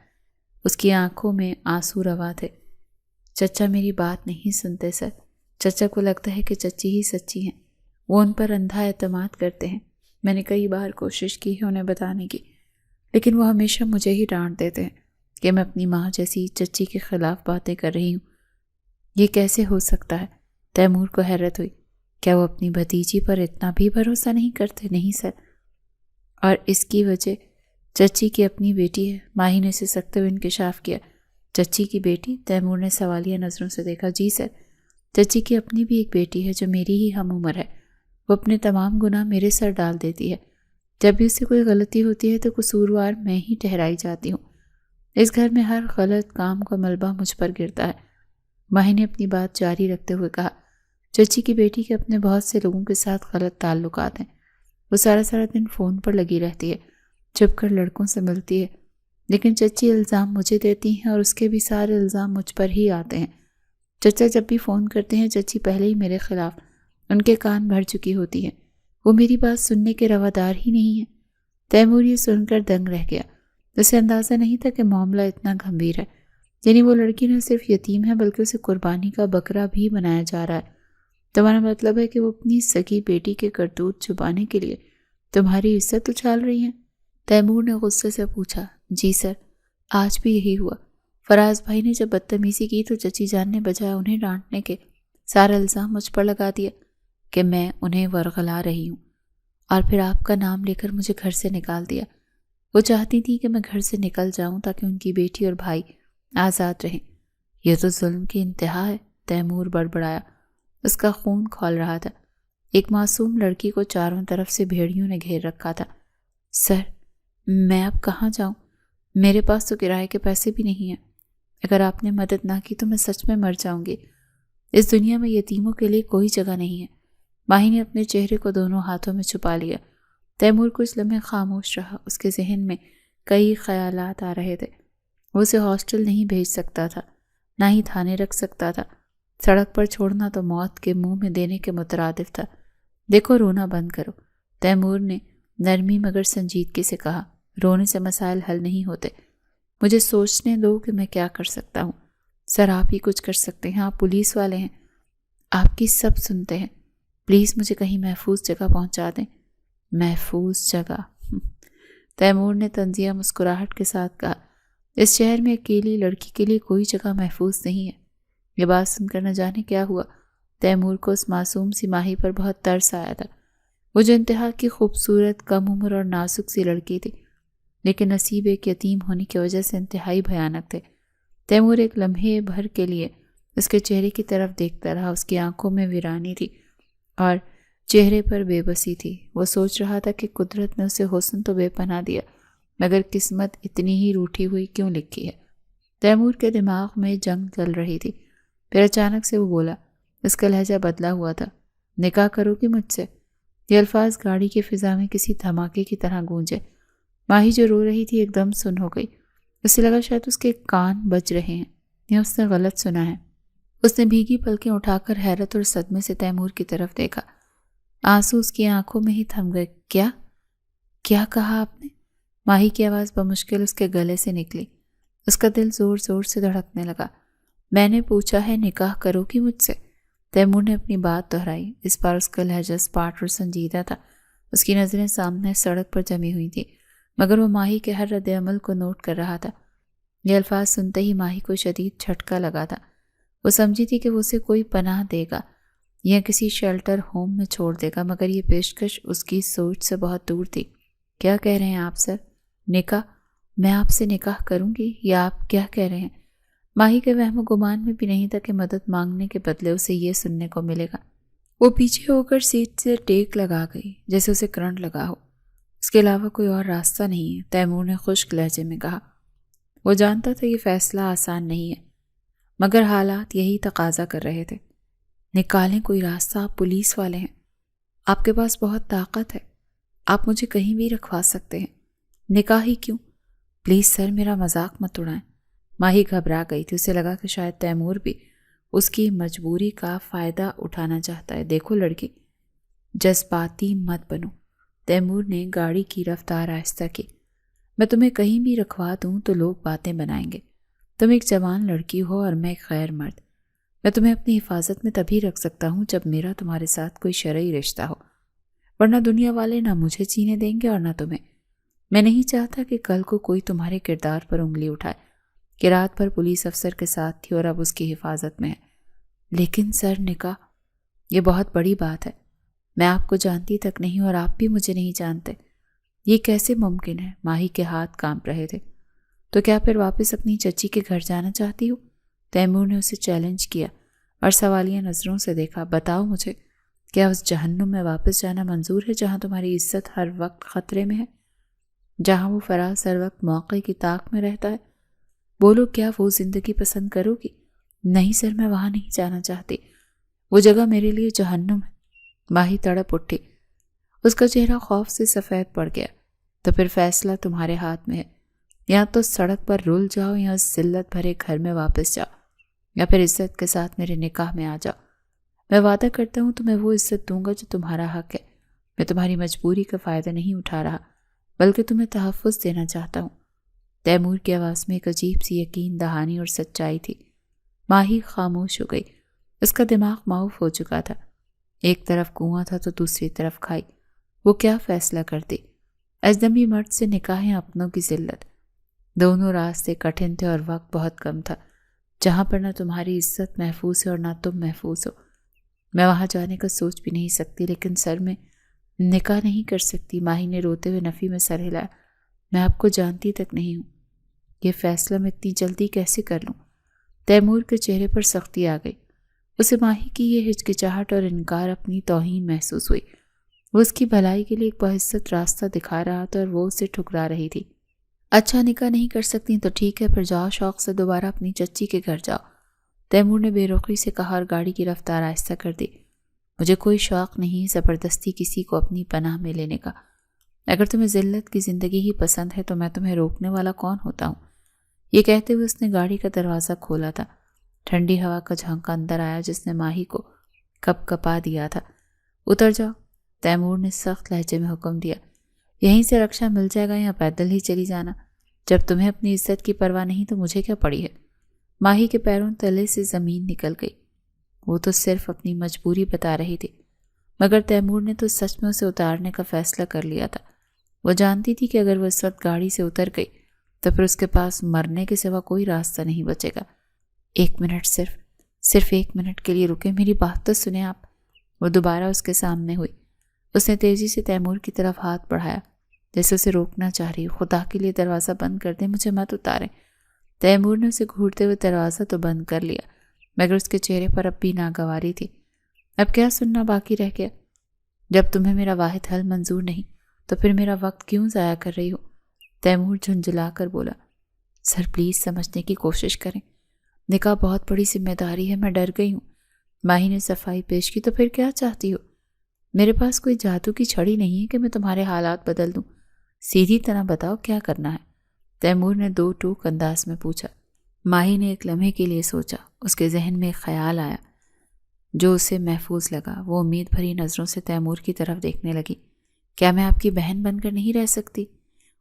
اس کی آنکھوں میں آنسو روا تھے۔ چچا میری بات نہیں سنتے سر۔ چچا کو لگتا ہے کہ چچی ہی سچی ہیں، وہ ان پر اندھا اعتماد کرتے ہیں۔ میں نے کئی بار کوشش کی ہے انہیں بتانے کی، لیکن وہ ہمیشہ مجھے ہی ڈانٹ دیتے ہیں کہ میں اپنی ماں جیسی چچی کے خلاف باتیں کر رہی ہوں۔ یہ کیسے ہو سکتا ہے؟ تیمور کو حیرت ہوئی۔ کیا وہ اپنی بھتیجی پر اتنا بھی بھروسہ نہیں کرتے؟ نہیں سر۔ اور اس کی وجہ چچی کی اپنی بیٹی ہے؟ ماہی نے اسے سکتے ہوئے انکشاف کیا۔ چچی کی بیٹی؟ تیمور نے سوالیہ نظروں سے دیکھا۔ جی سر، چچی کی اپنی بھی ایک بیٹی ہے جو میری ہی ہم عمر ہے۔ وہ اپنے تمام گناہ میرے سر ڈال دیتی ہے۔ جب بھی اسے کوئی غلطی ہوتی ہے تو قصوروار میں ہی ٹھہرائی جاتی ہوں۔ اس گھر میں ہر غلط کام کا ملبہ مجھ پر گرتا ہے۔ ماہی نے اپنی بات جاری رکھتے ہوئے کہا، چچی کی بیٹی کے اپنے بہت سے لوگوں کے ساتھ غلط تعلقات ہیں۔ وہ سارا دن فون پر لگی رہتی ہے، چھپ کر لڑکوں سے ملتی ہے، لیکن چچی الزام مجھے دیتی ہیں اور اس کے بھی سارے الزام مجھ پر ہی آتے ہیں۔ چچا جب بھی فون کرتے ہیں چچی پہلے ہی میرے خلاف، ان کے کان بھر چکی ہوتی ہیں، وہ میری بات سننے کے روادار ہی نہیں ہیں۔ تیمور یہ سن کر دنگ رہ گیا۔ اسے اندازہ نہیں تھا کہ معاملہ اتنا گھمبیر ہے، یعنی وہ لڑکی نہ صرف یتیم ہے بلکہ اسے قربانی کا بکرا بھی بنایا جا رہا ہے۔ تمہارا مطلب ہے کہ وہ اپنی سگی بیٹی کے کرتوت چھپانے کے لیے تمہاری عزت اچھال رہی ہیں؟ تیمور نے غصے سے پوچھا۔ جی سر، آج بھی یہی ہوا۔ فراز بھائی نے جب بدتمیزی کی تو چچی جان نے بجائے انہیں ڈانٹنے کے سارا الزام مجھ پر لگا دیا کہ میں انہیں ورغلا رہی ہوں، اور پھر آپ کا نام لے کر مجھے گھر سے نکال دیا۔ وہ چاہتی تھی کہ میں گھر سے نکل جاؤں تاکہ ان کی بیٹی اور بھائی آزاد رہیں۔ یہ تو ظلم کی انتہا ہے، تیمور بڑبڑایا۔ اس کا خون کھول رہا تھا۔ ایک معصوم لڑکی کو چاروں طرف سے بھیڑیوں نے گھیر رکھا تھا۔ سر، میں اب کہاں جاؤں؟ میرے پاس تو کرائے کے پیسے بھی نہیں ہیں۔ اگر آپ نے مدد نہ کی تو میں سچ میں مر جاؤں گی۔ اس دنیا میں یتیموں کے لیے کوئی جگہ نہیں ہے۔ ماہی نے اپنے چہرے کو دونوں ہاتھوں میں چھپا لیا۔ تیمور کچھ لمحے خاموش رہا۔ اس کے ذہن میں کئی خیالات آ رہے تھے۔ وہ اسے ہاسٹل نہیں بھیج سکتا تھا، نہ ہی تھانے رکھ سکتا تھا۔ سڑک پر چھوڑنا تو موت کے منہ میں دینے کے مترادف تھا۔ دیکھو، رونا بند کرو، تیمور نے نرمی مگر سنجیدگی سے کہا۔ رونے سے مسائل حل نہیں ہوتے۔ مجھے سوچنے دو کہ میں کیا کر سکتا ہوں۔ سر، آپ ہی کچھ کر سکتے ہیں، آپ پولیس والے ہیں، آپ کی سب سنتے ہیں۔ پلیز مجھے کہیں محفوظ جگہ پہنچا دیں۔ محفوظ جگہ؟ تیمور نے طنزیہ مسکراہٹ کے ساتھ کہا، اس شہر میں اکیلی لڑکی کے لیے کوئی جگہ محفوظ نہیں ہے۔ یہ بات سن کر نہ جانے کیا ہوا، تیمور کو اس معصوم سی ماہی پر بہت ترس آیا تھا۔ وہ جو انتہا کی خوبصورت، کم عمر اور نازک سی لڑکی تھی، لیکن نصیب ایک یتیم ہونے کی وجہ سے انتہائی بھیانک تھے۔ تیمور ایک لمحے بھر کے لیے اس کے چہرے کی طرف دیکھتا رہا۔ اس کی آنکھوں میں ویرانی تھی اور چہرے پر بے بسی تھی۔ وہ سوچ رہا تھا کہ قدرت نے اسے حسن تو بے پناہ دیا، مگر قسمت اتنی ہی روٹھی ہوئی کیوں لکھی ہے؟ تیمور کے دماغ میں جنگ چل رہی تھی۔ پھر اچانک سے وہ بولا، اس کا لہجہ بدلا ہوا تھا، نکاح کرو گی مجھ سے؟ یہ الفاظ گاڑی کی فضا میں کسی دھماکے کی طرح گونجے۔ ماہی جو رو رہی تھی ایک دم سن ہو گئی۔ اسے لگا شاید اس کے کان بج رہے ہیں یا اس نے غلط سنا ہے۔ اس نے بھیگی پلکیں اٹھا کر حیرت اور صدمے سے تیمور کی طرف دیکھا۔ آنسو اس کی آنکھوں میں ہی تھم گئے۔ کیا کہا آپ نے؟ ماہی کی آواز بمشکل اس کے گلے سے نکلی۔ اس کا دل زور زور سے دھڑکنے لگا۔ میں نے پوچھا ہے نکاح کرو گی مجھ سے؟ تیمور نے اپنی بات دہرائی۔ اس بار اس کا لہجہ سپاٹ اور سنجیدہ تھا۔ اس کی نظریں سامنے سڑک پر جمی ہوئی تھیں، مگر وہ ماہی کے ہر رد عمل کو نوٹ کر رہا تھا۔ یہ الفاظ سنتے ہی ماہی کو شدید جھٹکا لگا تھا۔ وہ سمجھی تھی کہ وہ اسے کوئی پناہ دے گا یا کسی شیلٹر ہوم میں چھوڑ دے گا، مگر یہ پیشکش اس کی سوچ سے بہت دور تھی۔ کیا کہہ رہے ہیں آپ سر؟ نکاح؟ میں آپ سے نکاح کروں گی یا آپ کیا کہہ رہے ہیں؟ ماہی کے وہم و گمان میں بھی نہیں تھا کہ مدد مانگنے کے بدلے اسے یہ سننے کو ملے گا۔ وہ پیچھے ہو کر سیٹ سے ٹیک لگا گئی جیسے اسے کرنٹ لگا ہو۔ اس کے علاوہ کوئی اور راستہ نہیں ہے، تیمور نے خشک لہجے میں کہا۔ وہ جانتا تھا یہ فیصلہ آسان نہیں ہے، مگر حالات یہی تقاضا کر رہے تھے۔ نکالیں کوئی راستہ، آپ پولیس والے ہیں، آپ کے پاس بہت طاقت ہے، آپ مجھے کہیں بھی رکھوا سکتے ہیں، نکاح ہی کیوں؟ پلیز سر میرا مذاق مت اڑائیں۔ ماہی گھبرا گئی تھی، اسے لگا کہ شاید تیمور بھی اس کی مجبوری کا فائدہ اٹھانا چاہتا ہے۔ دیکھو لڑکی، جذباتی مت بنو۔ تیمور نے گاڑی کی رفتار آہستہ کی۔ میں تمہیں کہیں بھی رکھوا دوں تو لوگ باتیں بنائیں گے۔ تم ایک جوان لڑکی ہو اور میں ایک غیر مرد۔ میں تمہیں اپنی حفاظت میں تبھی رکھ سکتا ہوں جب میرا تمہارے ساتھ کوئی شرعی رشتہ ہو، ورنہ دنیا والے نہ مجھے جینے دیں گے اور نہ تمہیں۔ میں نہیں چاہتا کہ کل کو کوئی تمہارے کردار پر انگلی اٹھائے کہ رات بھر پولیس افسر کے ساتھ تھی اور اب اس کی حفاظت میں ہے۔ لیکن سر نکاح یہ بہت بڑی بات ہے، میں آپ کو جانتی تک نہیں اور آپ بھی مجھے نہیں جانتے، یہ کیسے ممکن ہے؟ ماہی کے ہاتھ کانپ رہے تھے۔ تو کیا پھر واپس اپنی چچی کے گھر جانا چاہتی ہو؟ تیمور نے اسے چیلنج کیا اور سوالیہ نظروں سے دیکھا۔ بتاؤ مجھے، کیا اس جہنم میں واپس جانا منظور ہے جہاں تمہاری عزت ہر وقت خطرے میں ہے، جہاں وہ فراز ہر وقت موقع کی طاق میں رہتا ہے؟ بولو، کیا وہ زندگی پسند کرو گی؟ نہیں سر، میں وہاں نہیں جانا چاہتی، وہ جگہ میرے لیے جہنم ہے۔ ماہی تڑپ اٹھی، اس کا چہرہ خوف سے سفید پڑ گیا۔ تو پھر فیصلہ تمہارے ہاتھ میں ہے، یا تو سڑک پر رول جاؤ یا اس ذلت بھرے گھر میں واپس جاؤ، یا پھر عزت کے ساتھ میرے نکاح میں آ جاؤ۔ میں وعدہ کرتا ہوں تمہیں وہ عزت دوں گا جو تمہارا حق ہے۔ میں تمہاری مجبوری کا فائدہ نہیں اٹھا رہا، بلکہ تمہیں تحفظ دینا چاہتا ہوں۔ تیمور کی آواز میں ایک عجیب سی یقین دہانی اور سچائی تھی۔ ماہی خاموش ہو گئی، اس کا دماغ معاف ہو چکا تھا۔ ایک طرف کنواں تھا تو دوسری طرف کھائی۔ وہ کیا فیصلہ کرتی؟ اجنبی مرد سے نکاح، اپنوں کی ذلت۔ دونوں راستے کٹھن تھے اور وقت بہت کم تھا، جہاں پر نہ تمہاری عزت محفوظ ہے اور نہ تم محفوظ ہو۔ میں وہاں جانے کا سوچ بھی نہیں سکتی، لیکن سر میں نکاح نہیں کر سکتی۔ ماہی نے روتے ہوئے نفی میں سر ہلایا۔ میں آپ کو جانتی تک نہیں ہوں، یہ فیصلہ میں اتنی جلدی کیسے کر لوں؟ تیمور کے چہرے پر سختی آ گئی۔ اسے ماہی کی یہ ہچکچاہٹ اور انکار اپنی توہین محسوس ہوئی۔ وہ اس کی بھلائی کے لیے ایک باعزت راستہ دکھا رہا تھا اور وہ اسے ٹھکرا رہی تھی۔ اچھا، نکاح نہیں کر سکتی تو ٹھیک ہے، پھر جاؤ، شوق سے دوبارہ اپنی چچی کے گھر جاؤ، تیمور نے بے رخی سے کہا اور گاڑی کی رفتار آہستہ کر دی۔ مجھے کوئی شوق نہیں زبردستی کسی کو اپنی پناہ میں لینے کا۔ اگر تمہیں ذلت کی زندگی ہی پسند ہے تو میں تمہیں روکنے والا کون ہوتا ہوں؟ یہ کہتے ہوئے اس نے گاڑی کا دروازہ کھولا تھا۔ ٹھنڈی ہوا کا جھونکا اندر آیا جس نے ماہی کو کپ کپا دیا تھا۔ اتر جاؤ، تیمور نے سخت لہجے میں حکم دیا۔ یہیں سے رکشہ مل جائے گا یا پیدل ہی چلی جانا؟ جب تمہیں اپنی عزت کی پرواہ نہیں تو مجھے کیا پڑی ہے؟ ماہی کے پیروں تلے سے زمین نکل گئی۔ وہ تو صرف اپنی مجبوری بتا رہی تھی، مگر تیمور نے تو سچ میں اسے اتارنے کا فیصلہ کر لیا تھا۔ وہ جانتی تھی کہ اگر وہ اس وقت گاڑی سے اتر گئی تو پھر اس کے پاس مرنے کے سوا کوئی راستہ نہیں بچے گا۔ ایک منٹ، صرف ایک منٹ کے لیے رکے، میری بات تو سنیں آپ۔ وہ دوبارہ اس کے سامنے ہوئی۔ اس نے تیزی سے تیمور کی طرف ہاتھ بڑھایا جیسے اسے روکنا چاہ رہی۔ خدا کے لیے دروازہ بند کر دیں، مجھے مت اتاریں۔ تیمور نے اسے گھورتے ہوئے دروازہ تو بند کر لیا، مگر اس کے چہرے پر اب بھی ناگواری تھی۔ اب کیا سننا باقی رہ گیا؟ جب تمہیں میرا واحد حل منظور نہیں تو پھر میرا وقت کیوں ضائع کر رہی ہو؟ تیمور جھنجھلا کر بولا۔ سر پلیز سمجھنے کی کوشش کریں، نکاح بہت بڑی ذمہ داری ہے، میں ڈر گئی ہوں۔ ماہی نے صفائی پیش کی۔ تو پھر کیا چاہتی ہو؟ میرے پاس کوئی جادو کی چھڑی نہیں ہے کہ میں تمہارے حالات بدل دوں، سیدھی طرح بتاؤ کیا کرنا ہے؟ تیمور نے دو ٹوک انداز میں پوچھا۔ ماہی نے ایک لمحے کے لیے سوچا۔ اس کے ذہن میں ایک خیال آیا جو اسے محفوظ لگا۔ وہ امید بھری نظروں سے تیمور کی طرف دیکھنے لگی۔ کیا میں آپ کی بہن بن کر نہیں رہ سکتی؟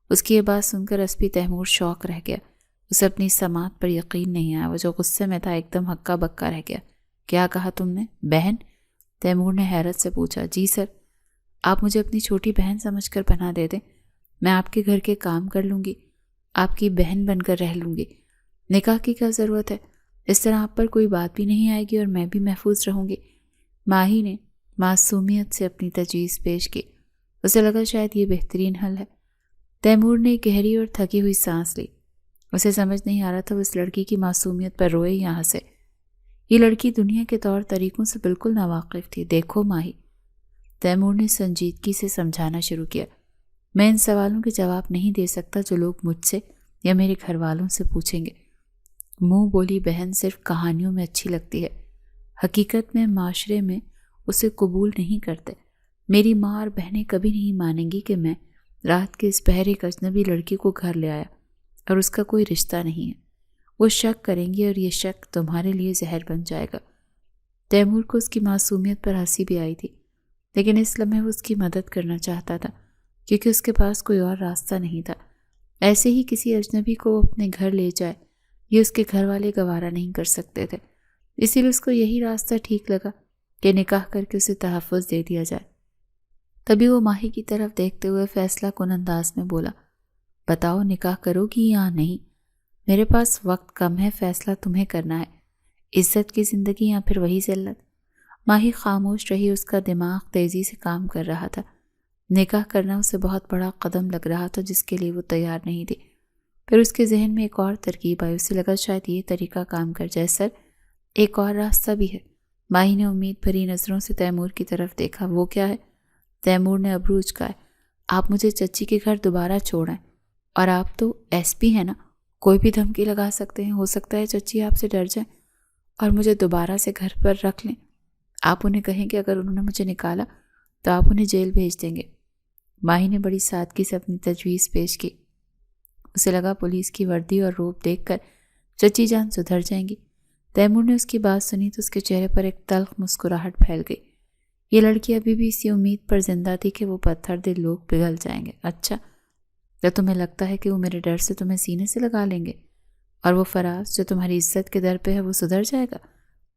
اس کی یہ بات سن کر اسپی تیمور شوق رہ گیا۔ اسے اپنی سماعت پر یقین نہیں آیا۔ وہ جو غصے میں تھا ایک دم ہکا بکا رہ گیا۔ کیا کہا تم نے؟ بہن؟ تیمور نے حیرت سے پوچھا۔ جی سر، آپ مجھے اپنی چھوٹی بہن سمجھ کر پناہ دے دیں، میں آپ کے گھر کے کام کر لوں گی، آپ کی بہن بن کر رہ لوں گی۔ نکاح کی کیا ضرورت ہے؟ اس طرح آپ پر کوئی بات بھی نہیں آئے گی اور میں بھی محفوظ رہوں گی۔ ماہی نے معصومیت سے اپنی تجویز پیش کی۔ اسے لگا شاید یہ بہترین حل ہے۔ تیمور نے گہری اور تھکی ہوئی سانس لی۔ اسے سمجھ نہیں آ رہا تھا وہ اس لڑکی کی معصومیت پر روئے یا ہنسے۔ یہ لڑکی دنیا کے طور طریقوں سے بالکل ناواقف تھی۔ دیکھو ماہی، تیمور نے سنجیدگی سے سمجھانا شروع کیا، میں ان سوالوں کے جواب نہیں دے سکتا جو لوگ مجھ سے یا میرے گھر والوں سے پوچھیں گے۔ منہ بولی بہن صرف کہانیوں میں اچھی لگتی ہے، حقیقت میں معاشرے میں اسے قبول نہیں کرتے۔ میری ماں اور بہنیں کبھی نہیں مانیں گی کہ میں رات کے اس پہر ایک اجنبی لڑکی کو گھر لے آیا اور اس کا کوئی رشتہ نہیں ہے۔ وہ شک کریں گی اور یہ شک تمہارے لیے زہر بن جائے گا۔ تیمور کو اس کی معصومیت پر ہنسی بھی آئی تھی، لیکن اس لمحے وہ اس کی مدد کرنا چاہتا تھا کیونکہ اس کے پاس کوئی اور راستہ نہیں تھا۔ ایسے ہی کسی اجنبی کو اپنے گھر لے جائے یہ اس کے گھر والے گوارا نہیں کر سکتے تھے، اسی لیے اس کو یہی راستہ ٹھیک لگا کہ نکاح کر کے اسے تحفظ دے دیا جائے۔ تبھی وہ ماہی کی طرف دیکھتے ہوئے فیصلہ کن انداز میں بولا، بتاؤ نکاح کرو گی یا نہیں؟ میرے پاس وقت کم ہے، فیصلہ تمہیں کرنا ہے، عزت کی زندگی یا پھر وہی ذلت۔ ماہی خاموش رہی، اس کا دماغ تیزی سے کام کر رہا تھا۔ نکاح کرنا اسے بہت بڑا قدم لگ رہا تھا جس کے لیے وہ تیار نہیں تھی۔ پھر اس کے ذہن میں ایک اور ترکیب آئی، اسے لگا شاید یہ طریقہ کام کر جائے۔ سر، ایک اور راستہ بھی ہے۔ ماہی نے امید بھری نظروں سے تیمور کی طرف دیکھا۔ وہ کیا ہے؟ تیمور نے ابرو اچکائے۔ آپ مجھے چچی کے گھر دوبارہ چھوڑ آئیں، اور آپ تو ایس پی ہیں نا، کوئی بھی دھمکی لگا سکتے ہیں، ہو سکتا ہے چچی آپ سے ڈر جائیں اور مجھے دوبارہ سے گھر پر رکھ لیں۔ آپ انہیں کہیں کہ اگر انہوں نے مجھے نکالا تو آپ انہیں جیل بھیج دیں گے۔ ماہی نے بڑی سادگی سے اپنی تجویز پیش کی۔ اسے لگا پولیس کی وردی اور روب دیکھ کر چچی جان سدھر جائیں گی۔ تیمور نے اس کی بات سنی تو اس کے چہرے پر ایک تلخ مسکراہٹ پھیل گئی۔ یہ لڑکی ابھی بھی اسی امید پر زندہ تھی کہ وہ پتھر دل لوگ پگھل جائیں گے۔ اچھا، تو تمہیں لگتا ہے کہ وہ میرے ڈر سے تمہیں سینے سے لگا لیں گے اور وہ فراز جو تمہاری عزت کے در پہ ہے وہ سدھر جائے گا؟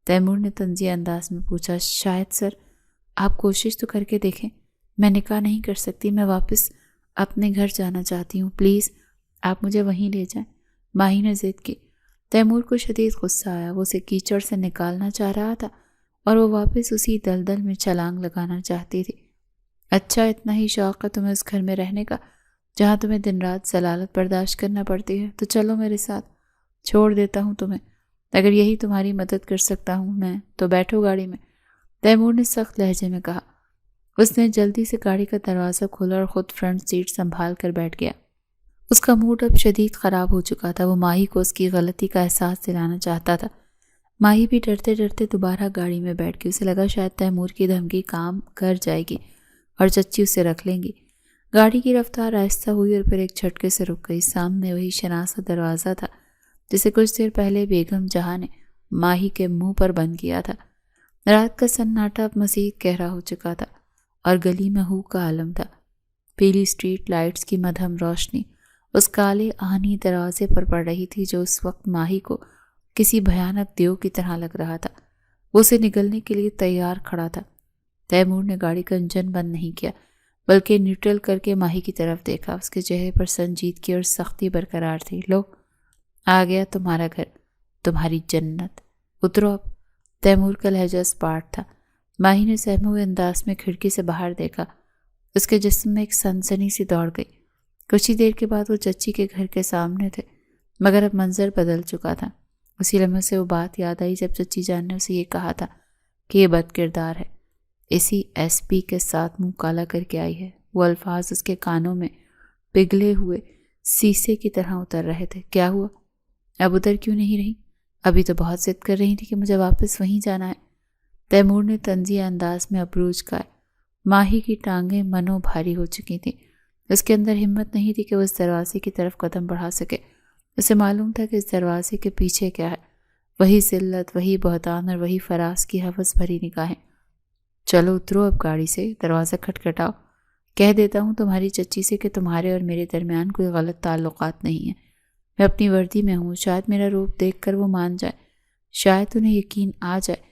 تیمور نے طنزیہ انداز میں پوچھا۔ شاید سر، آپ کوشش تو کر کے دیکھیں۔ میں نکاح نہیں کر سکتی، میں واپس اپنے گھر جانا چاہتی ہوں، پلیز آپ مجھے وہیں لے جائیں۔ ماہی نے ضد کی۔ تیمور کو شدید غصہ آیا، وہ اسے کیچڑ سے نکالنا چاہ رہا تھا اور وہ واپس اسی دلدل میں چھلانگ لگانا چاہتی تھی۔ اچھا، اتنا ہی شوق ہے تمہیں اس گھر میں رہنے کا جہاں تمہیں دن رات ذلالت برداشت کرنا پڑتی ہے، تو چلو میرے ساتھ، چھوڑ دیتا ہوں تمہیں۔ اگر یہی تمہاری مدد کر سکتا ہوں میں تو بیٹھو گاڑی میں، تیمور نے سخت لہجے میں کہا۔ اس نے جلدی سے گاڑی کا دروازہ کھولا اور خود فرنٹ سیٹ سنبھال کر بیٹھ گیا۔ اس کا موڈ اب شدید خراب ہو چکا تھا۔ وہ ماہی کو اس کی غلطی کا احساس دلانا چاہتا تھا۔ ماہی بھی ڈرتے ڈرتے دوبارہ گاڑی میں بیٹھ گئی۔ اسے لگا شاید تیمور کی دھمکی کام کر جائے گی اور چچی اسے رکھ لیں گی۔ گاڑی کی رفتار آہستہ ہوئی اور پھر ایک جھٹکے سے رک گئی۔ سامنے وہی شناسا دروازہ تھا جسے کچھ دیر پہلے بیگم جہاں نے ماہی کے منہ پر بند کیا تھا۔ رات کا سناٹا اب مزید گہرا ہو چکا تھا اور گلی میں ہو کا عالم تھا۔ پیلی اسٹریٹ لائٹس کی مدھم روشنی اس کالے آہنی دروازے پر پڑ رہی تھی جو اس وقت ماہی کو کسی بھیانک دیو کی طرح لگ رہا تھا۔ وہ اسے نگلنے کے لیے تیار کھڑا تھا۔ تیمور نے گاڑی کا انجن بند نہیں کیا بلکہ نیوٹرل کر کے ماہی کی طرف دیکھا۔ اس کے چہرے پر سنجیدگی اور سختی برقرار تھی۔ لو، آ گیا تمہارا گھر، تمہاری جنت، اترو اب۔ تیمور کا لہجہ اسپاٹ تھا۔ ماہی نے سہمے ہوئے انداز میں کھڑکی سے باہر دیکھا۔ اس کے جسم میں ایک سنسنی سی دوڑ گئی۔ کچھ ہی دیر کے بعد وہ چچی کے گھر کے سامنے تھے، مگر اب منظر بدل چکا تھا۔ اسی لمحے سے وہ بات یاد آئی جب چچی جان نے اسے یہ کہا تھا کہ یہ بد کردار ہے، اسی ایس پی کے ساتھ منہ کالا کر کے آئی ہے۔ وہ الفاظ اس کے کانوں میں پگھلے ہوئے سیسے کی طرح اتر رہے تھے۔ کیا ہوا؟ اب ادھر کیوں نہیں رہی؟ ابھی تو بہت ضد کر رہی تھی کہ مجھے واپس وہیں جانا ہے۔ تیمور نے طنزیہ انداز میں ابروج کہا۔ ماہی کی ٹانگیں منو بھاری ہو چکی تھیں۔ اس کے اندر ہمت نہیں تھی کہ وہ اس دروازے کی طرف قدم بڑھا سکے۔ اسے معلوم تھا کہ اس دروازے کے پیچھے کیا ہے، وہی ذلت، وہی بہتان اور وہی فراز کی ہوس بھری نگاہیں۔ چلو اترو اب گاڑی سے، دروازہ کھٹکھٹاؤ۔ کہہ دیتا ہوں تمہاری چچی سے کہ تمہارے اور میرے درمیان کوئی غلط تعلقات نہیں ہیں۔ میں اپنی وردی میں ہوں، شاید میرا روپ دیکھ کر وہ مان جائے، شاید انہیں یقین آ جائے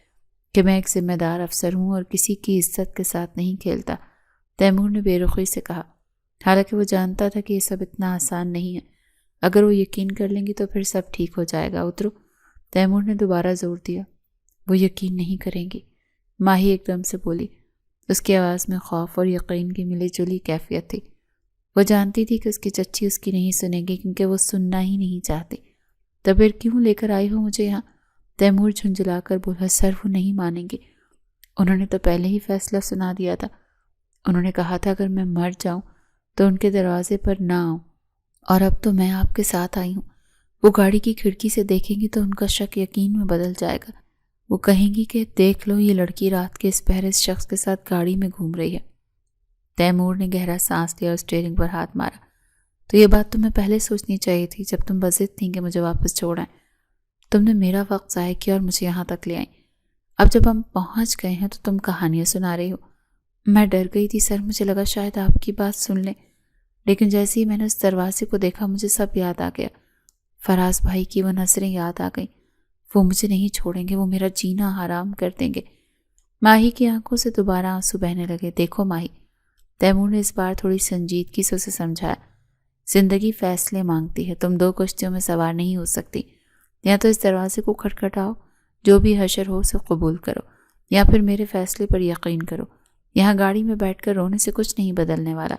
کہ میں ایک ذمہ دار افسر ہوں اور کسی کی عزت کے ساتھ نہیں کھیلتا۔ تیمور نے بے رخی سے کہا، حالانکہ وہ جانتا تھا کہ یہ سب اتنا آسان نہیں ہے۔ اگر وہ یقین کر لیں گی تو پھر سب ٹھیک ہو جائے گا۔ اترو، تیمور نے دوبارہ زور دیا۔ وہ یقین نہیں کریں گی، ماہی ایک دم سے بولی۔ اس کی آواز میں خوف اور یقین کی ملی جلی کیفیت تھی۔ وہ جانتی تھی کہ اس کی چچی اس کی نہیں سنے گی کیونکہ وہ سننا ہی نہیں چاہتی۔ تو پھر کیوں لے کر آئی ہو مجھے یہاں؟ تیمور جھنجھلا کر بولا۔ سر، وہ نہیں مانیں گے، انہوں نے تو پہلے ہی فیصلہ سنا دیا تھا۔ انہوں نے کہا تھا اگر میں مر جاؤں تو ان کے دروازے پر نہ آؤں، اور اب تو میں آپ کے ساتھ آئی ہوں۔ وہ گاڑی کی کھڑکی سے دیکھیں گی تو ان کا شک یقین میں بدل جائے گا۔ وہ کہیں گی کہ دیکھ لو یہ لڑکی رات کے اس پہر اس شخص کے ساتھ گاڑی میں گھوم رہی ہے۔ تیمور نے گہرا سانس لیا اور اسٹیئرنگ پر ہاتھ مارا۔ تو یہ بات تمہیں پہلے سوچنی چاہیے تھی جب تم بضد تھیں کہ مجھے واپس چھوڑ آئیں۔ تم نے میرا وقت ضائع کیا اور مجھے یہاں تک لے آئیں۔ اب جب ہم پہنچ گئے ہیں تو تم کہانیاں سنا رہی ہو۔ میں ڈر گئی تھی سر، مجھے لگا شاید آپ کی بات سن لیں، لیکن جیسے ہی میں نے اس دروازے کو دیکھا مجھے سب یاد آ گیا۔ فراز بھائی کی وہ نظریں یاد آ گئیں۔ وہ مجھے نہیں چھوڑیں گے، وہ میرا جینا حرام کر دیں گے۔ ماہی کی آنکھوں سے دوبارہ آنسو بہنے لگے۔ دیکھو ماہی، تیمور نے اس بار تھوڑی سنجیدگی سے اسے سمجھایا، زندگی فیصلے مانگتی ہے، تم دو کشتیوں میں سوار نہیں ہو سکتی۔ یا تو اس دروازے کو کھٹکھٹاؤ، جو بھی حشر ہو اسے قبول کرو، یا پھر میرے فیصلے پر یقین کرو۔ یہاں گاڑی میں بیٹھ کر رونے سے کچھ نہیں بدلنے والا۔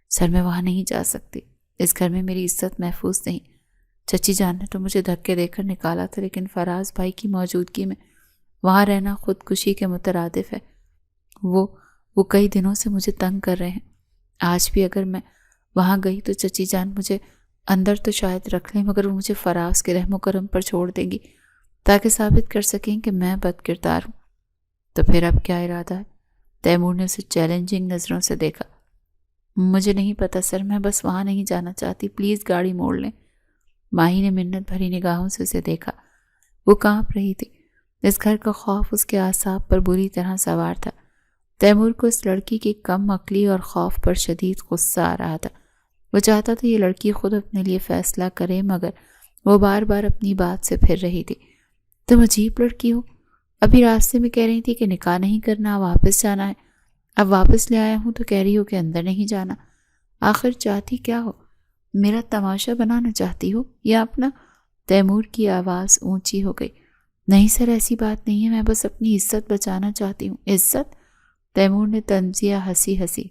سر میں وہاں نہیں جا سکتی، اس گھر میں میری عزت محفوظ نہیں۔ چچی جان نے تو مجھے دھکے دے کر نکالا تھا، لیکن فراز بھائی کی موجودگی میں وہاں رہنا خودکشی کے مترادف ہے۔ وہ کئی دنوں سے مجھے تنگ کر رہے ہیں۔ آج بھی اگر میں وہاں گئی تو چچی جان مجھے اندر تو شاید رکھ لیں، مگر وہ مجھے فراز کے رحم و کرم پر چھوڑ دیں گی تاکہ ثابت کر سکیں کہ میں بد کردار ہوں۔ تو پھر اب کیا ارادہ ہے؟ تیمور نے اسے چیلنجنگ نظروں سے دیکھا۔ مجھے نہیں پتا سر، میں بس وہاں نہیں جانا چاہتی، پلیز گاڑی موڑ لیں۔ ماہی نے منت بھری نگاہوں سے اسے دیکھا۔ وہ کانپ رہی تھی۔ اس گھر کا خوف اس کے اعصاب پر بری طرح سوار تھا۔ تیمور کو اس لڑکی کی کم عقلی اور خوف پر شدید غصہ آ رہا تھا۔ وہ چاہتا تھا یہ لڑکی خود اپنے لیے فیصلہ کرے، مگر وہ بار بار اپنی بات سے پھر رہی تھی۔ تم عجیب لڑکی ہو، ابھی راستے میں کہہ رہی تھی کہ نکاح نہیں کرنا، واپس جانا ہے، اب واپس لے آیا ہوں تو کہہ رہی ہو کہ اندر نہیں جانا۔ آخر چاہتی کیا ہو؟ میرا تماشا بنانا چاہتی ہو یا اپنا؟ تیمور کی آواز اونچی ہو گئی۔ نہیں سر، ایسی بات نہیں ہے، میں بس اپنی عزت بچانا چاہتی ہوں۔ عزت؟ تیمور نے طنزیہ ہنسی۔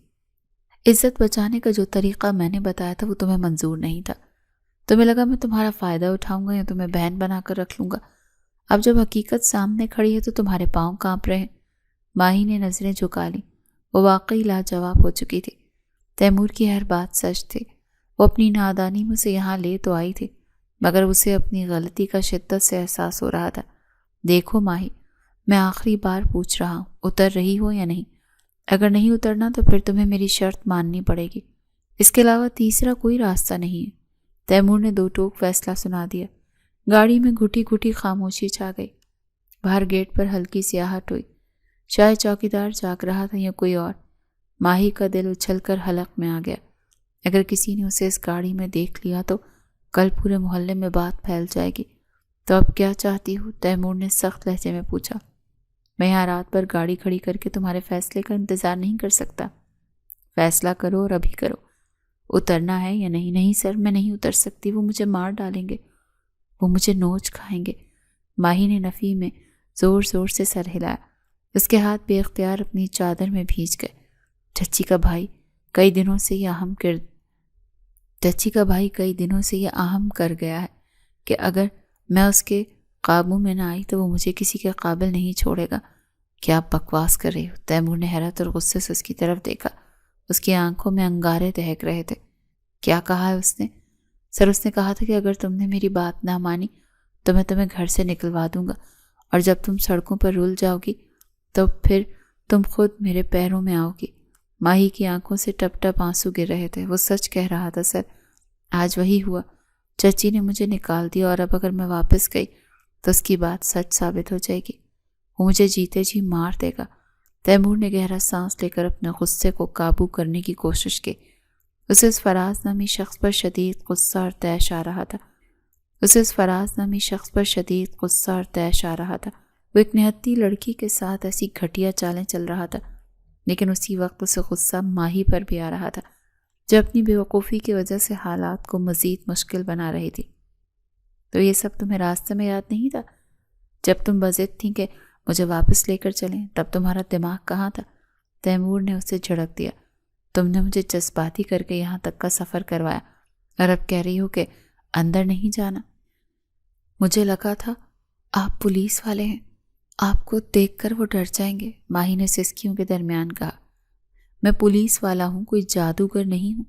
عزت بچانے کا جو طریقہ میں نے بتایا تھا وہ تمہیں منظور نہیں تھا۔ تمہیں لگا میں تمہارا فائدہ اٹھاؤں گا یا تمہیں بہن بنا کر رکھ لوں گا۔ اب جب حقیقت سامنے کھڑی ہے تو تمہارے پاؤں کانپ رہے ہیں۔ ماہی نے نظریں جھکا لیں۔ وہ واقعی لاجواب ہو چکی تھی۔ تیمور کی ہر بات سچ تھی۔ وہ اپنی نادانی میں سے یہاں لے تو آئی تھی، مگر اسے اپنی غلطی کا شدت سے احساس ہو رہا تھا۔ دیکھو ماہی، میں آخری بار پوچھ رہا ہوں، اتر رہی ہو یا نہیں؟ اگر نہیں اترنا تو پھر تمہیں میری شرط ماننی پڑے گی۔ اس کے علاوہ تیسرا کوئی راستہ نہیں ہے۔ تیمور نے دو ٹوک فیصلہ سنا دیا۔ گاڑی میں گھٹی گھٹی خاموشی چھا گئی۔ باہر گیٹ پر ہلکی سی آہٹ ہوئی۔ شاید چوکیدار جاگ رہا تھا یا کوئی اور۔ ماہی کا دل اچھل کر حلق میں آ گیا۔ اگر کسی نے اسے اس گاڑی میں دیکھ لیا تو کل پورے محلے میں بات پھیل جائے گی۔ تو اب کیا چاہتی ہو؟ تیمور نے سخت لہجے میں پوچھا۔ میں یہاں رات بھر گاڑی کھڑی کر کے تمہارے فیصلے کا انتظار نہیں کر سکتا۔ فیصلہ کرو اور ابھی کرو، اترنا ہے یا نہیں؟ نہیں سر، میں نہیں اتر سکتی، وہ مجھے مار ڈالیں گے، وہ مجھے نوچ کھائیں گے۔ ماہی نے نفی میں زور زور سے سر ہلایا۔ اس کے ہاتھ بے اختیار اپنی چادر میں بھیج گئے۔ چچی کا بھائی کئی دنوں سے یہ اہم کر گیا ہے کہ اگر میں اس کے قابو میں نہ آئی تو وہ مجھے کسی کے قابل نہیں چھوڑے گا۔ کیا آپ بکواس کر رہی ہو؟ تیمور نے حیرت اور غصے سے اس کی طرف دیکھا۔ اس کی آنکھوں میں انگارے دہک رہے تھے۔ کیا کہا ہے اس نے؟ سر، اس نے کہا تھا کہ اگر تم نے میری بات نہ مانی تو میں تمہیں گھر سے نکلوا دوں گا، اور جب تم سڑکوں پر رول جاؤ گی تو پھر تم خود میرے پیروں میں آؤ گی۔ ماہی کی آنکھوں سے ٹپ ٹپ آنسو گر رہے تھے۔ وہ سچ کہہ رہا تھا سر، آج وہی ہوا۔ چچی نے مجھے نکال دیا اور اب اگر میں واپس گئی تو اس کی بات سچ ثابت ہو جائے گی۔ وہ مجھے جیتے جی مار دے گا۔ تیمور نے گہرا سانس لے کر اپنے غصے کو قابو کرنے کی کوشش کی۔ اسے اس فراز نامی شخص پر شدید غصہ اور طیش آ رہا تھا۔ وہ ایک نہتی لڑکی کے ساتھ ایسی گھٹیا چالیں چل رہا تھا، لیکن اسی وقت اسے غصہ ماہی پر بھی آ رہا تھا، جو اپنی بے وقوفی کی وجہ سے حالات کو مزید مشکل بنا رہی تھی۔ تو یہ سب تمہیں راستے میں یاد نہیں تھا؟ جب تم بضد تھیں کہ مجھے واپس لے کر چلیں، تب تمہارا دماغ کہاں تھا؟ تیمور نے اسے جھڑک دیا۔ تم نے مجھے جذباتی کر کے یہاں تک کا سفر کروایا اور اب کہہ رہی ہو کہ اندر نہیں جانا۔ مجھے لگا تھا آپ پولیس والے ہیں، آپ کو دیکھ کر وہ ڈر جائیں گے، ماہی نے سسکیوں کے درمیان کہا۔ میں پولیس والا ہوں، کوئی جادوگر نہیں ہوں